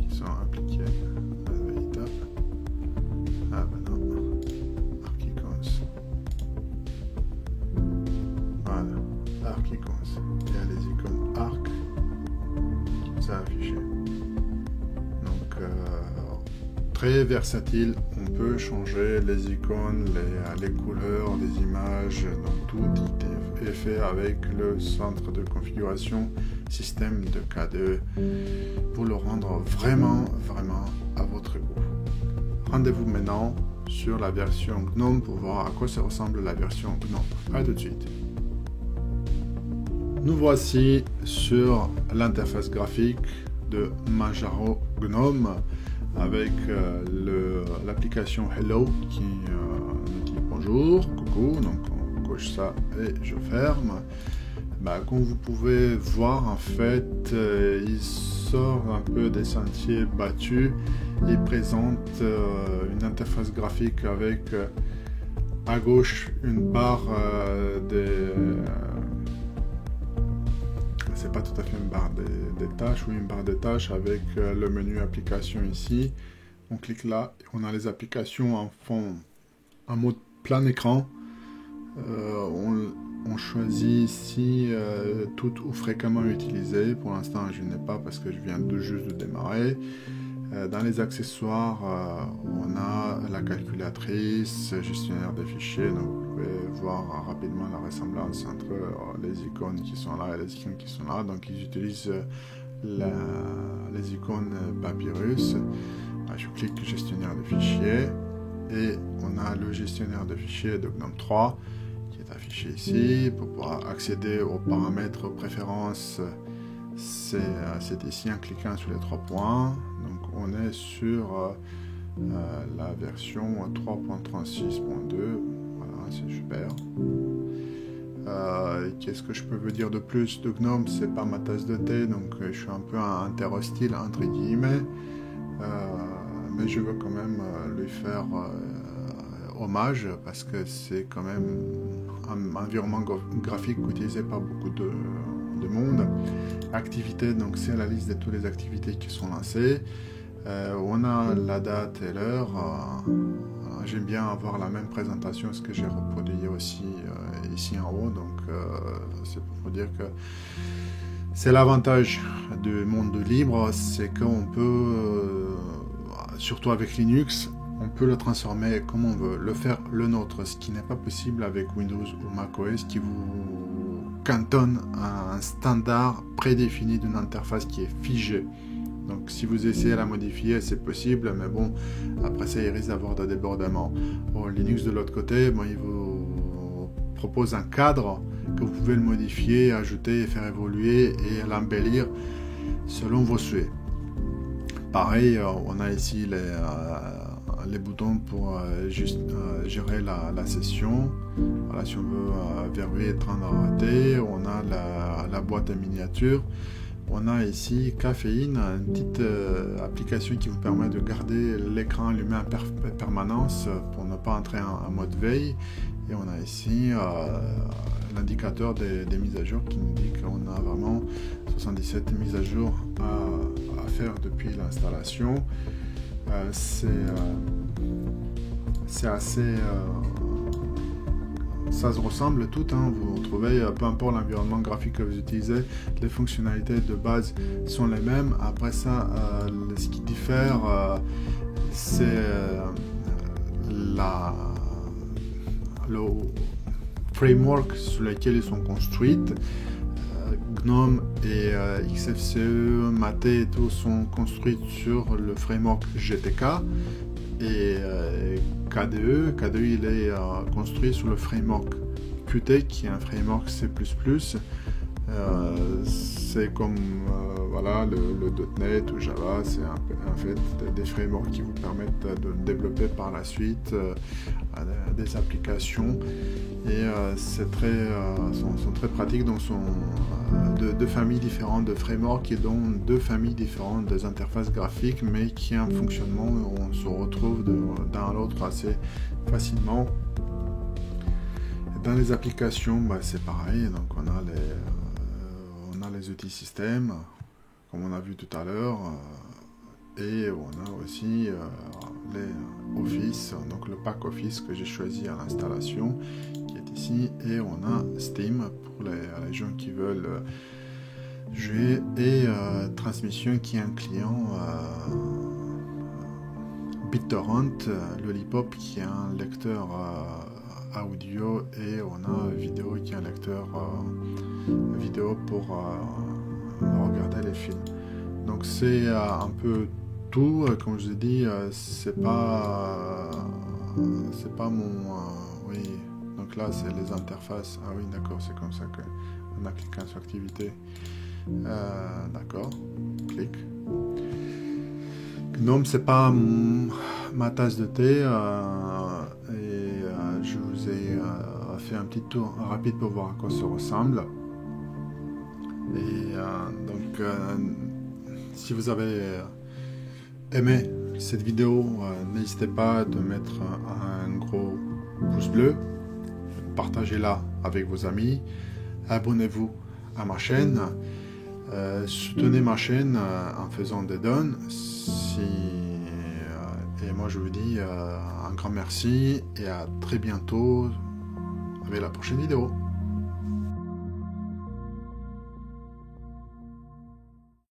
qui sont appliqués à la véritable. Ah ben non. Arc icons. Voilà. Arc icons. Il y a les icônes arc. Ça affiché. Donc très versatile, on peut changer les icônes, les couleurs, les images, donc tout est fait avec le centre de configuration système de KDE pour le rendre vraiment à votre goût. Rendez-vous maintenant sur la version GNOME pour voir à quoi ça ressemble la version GNOME. A tout de suite. Nous voici sur l'interface graphique de Manjaro GNOME avec l'application Hello qui nous dit bonjour, coucou, donc on coche ça et je ferme. Comme vous pouvez voir, en fait, il sort un peu des sentiers battus. Il présente une interface graphique avec à gauche une barre c'est pas tout à fait une barre des tâches ou une barre des tâches avec le menu application ici. On clique là, on a les applications en fond, en mode plein écran. On choisit ici toutes ou fréquemment utilisées. Pour l'instant, je n'ai pas parce que je viens juste de démarrer. Dans les accessoires, on a la calculatrice, gestionnaire des fichiers. Donc vous pouvez voir rapidement la ressemblance entre les icônes qui sont là et les icônes qui sont là. Donc ils utilisent les icônes Papyrus. Je clique gestionnaire de fichiers et on a le gestionnaire de fichiers de GNOME 3 qui est affiché ici. Pour pouvoir accéder aux paramètres, aux préférences, c'est ici en cliquant sur les 3 points. Donc on est sur la version 3.36.2. Voilà, c'est super. Qu'est-ce que je peux vous dire de plus de GNOME? C'est pas ma tasse de thé, donc je suis un peu un interhostile entre guillemets, mais je veux quand même lui faire hommage parce que c'est quand même un environnement graphique utilisé par beaucoup de monde. Activités, donc c'est la liste de toutes les activités qui sont lancées. On a la date et l'heure. J'aime bien avoir la même présentation, ce que j'ai reproduit aussi ici en haut. Donc c'est pour dire que c'est l'avantage du monde libre, c'est qu'on peut, surtout avec Linux, on peut le transformer comme on veut, le faire le nôtre, ce qui n'est pas possible avec Windows ou macOS qui vous cantonne à un standard prédéfini d'une interface qui est figée. Donc si vous essayez de la modifier, c'est possible, mais bon, après ça, il risque d'avoir des débordements. Bon, Linux de l'autre côté, bon, il vous propose un cadre que vous pouvez le modifier, ajouter, faire évoluer et l'embellir selon vos souhaits. Pareil, on a ici les boutons pour gérer la session. Voilà, si on veut verrouiller et prendre arrêter, on a la boîte à miniature. On a ici Caféine, une petite application qui vous permet de garder l'écran allumé en permanence pour ne pas entrer en mode veille. Et on a ici l'indicateur des mises à jour qui nous dit qu'on a vraiment 77 mises à jour à faire depuis l'installation. C'est assez... ça se ressemble tout, hein. Vous retrouvez, peu importe l'environnement graphique que vous utilisez, les fonctionnalités de base sont les mêmes. Après ça, ce qui diffère, c'est le framework sur lequel ils sont construites. GNOME et XFCE, Mate et tout sont construites sur le framework GTK. Et KDE il est construit sur le framework Qt qui est un framework C++. C'est comme voilà, le .NET ou Java, c'est en fait des frameworks qui vous permettent de développer par la suite des applications et sont très pratiques, donc sont deux familles différentes de frameworks et donc deux familles différentes des interfaces graphiques, mais qui a un fonctionnement où on se retrouve d'un à l'autre assez facilement. Dans les applications, c'est pareil, donc on a les outils système, comme on a vu tout à l'heure, et on a aussi les Office, donc le pack Office que j'ai choisi à l'installation, qui est ici, et on a Steam pour les gens qui veulent jouer, et Transmission qui est un client, BitTorrent, Lollipop qui est un lecteur audio, et on a Vidéo qui est un lecteur vidéo pour regarder les films. Donc c'est un peu tout, comme je vous ai dit, c'est pas mon oui, donc là c'est les interfaces. Ah oui, d'accord, c'est comme ça qu'on a cliqué sur activité. D'accord, clic. GNOME, c'est pas ma tasse de thé, et je vous ai fait un petit tour rapide pour voir à quoi ça ressemble. Et donc si vous avez aimé cette vidéo, n'hésitez pas de mettre un gros pouce bleu, partagez-la avec vos amis, abonnez-vous à ma chaîne, soutenez ma chaîne en faisant des dons. Et moi je vous dis un grand merci et à très bientôt avec la prochaine vidéo.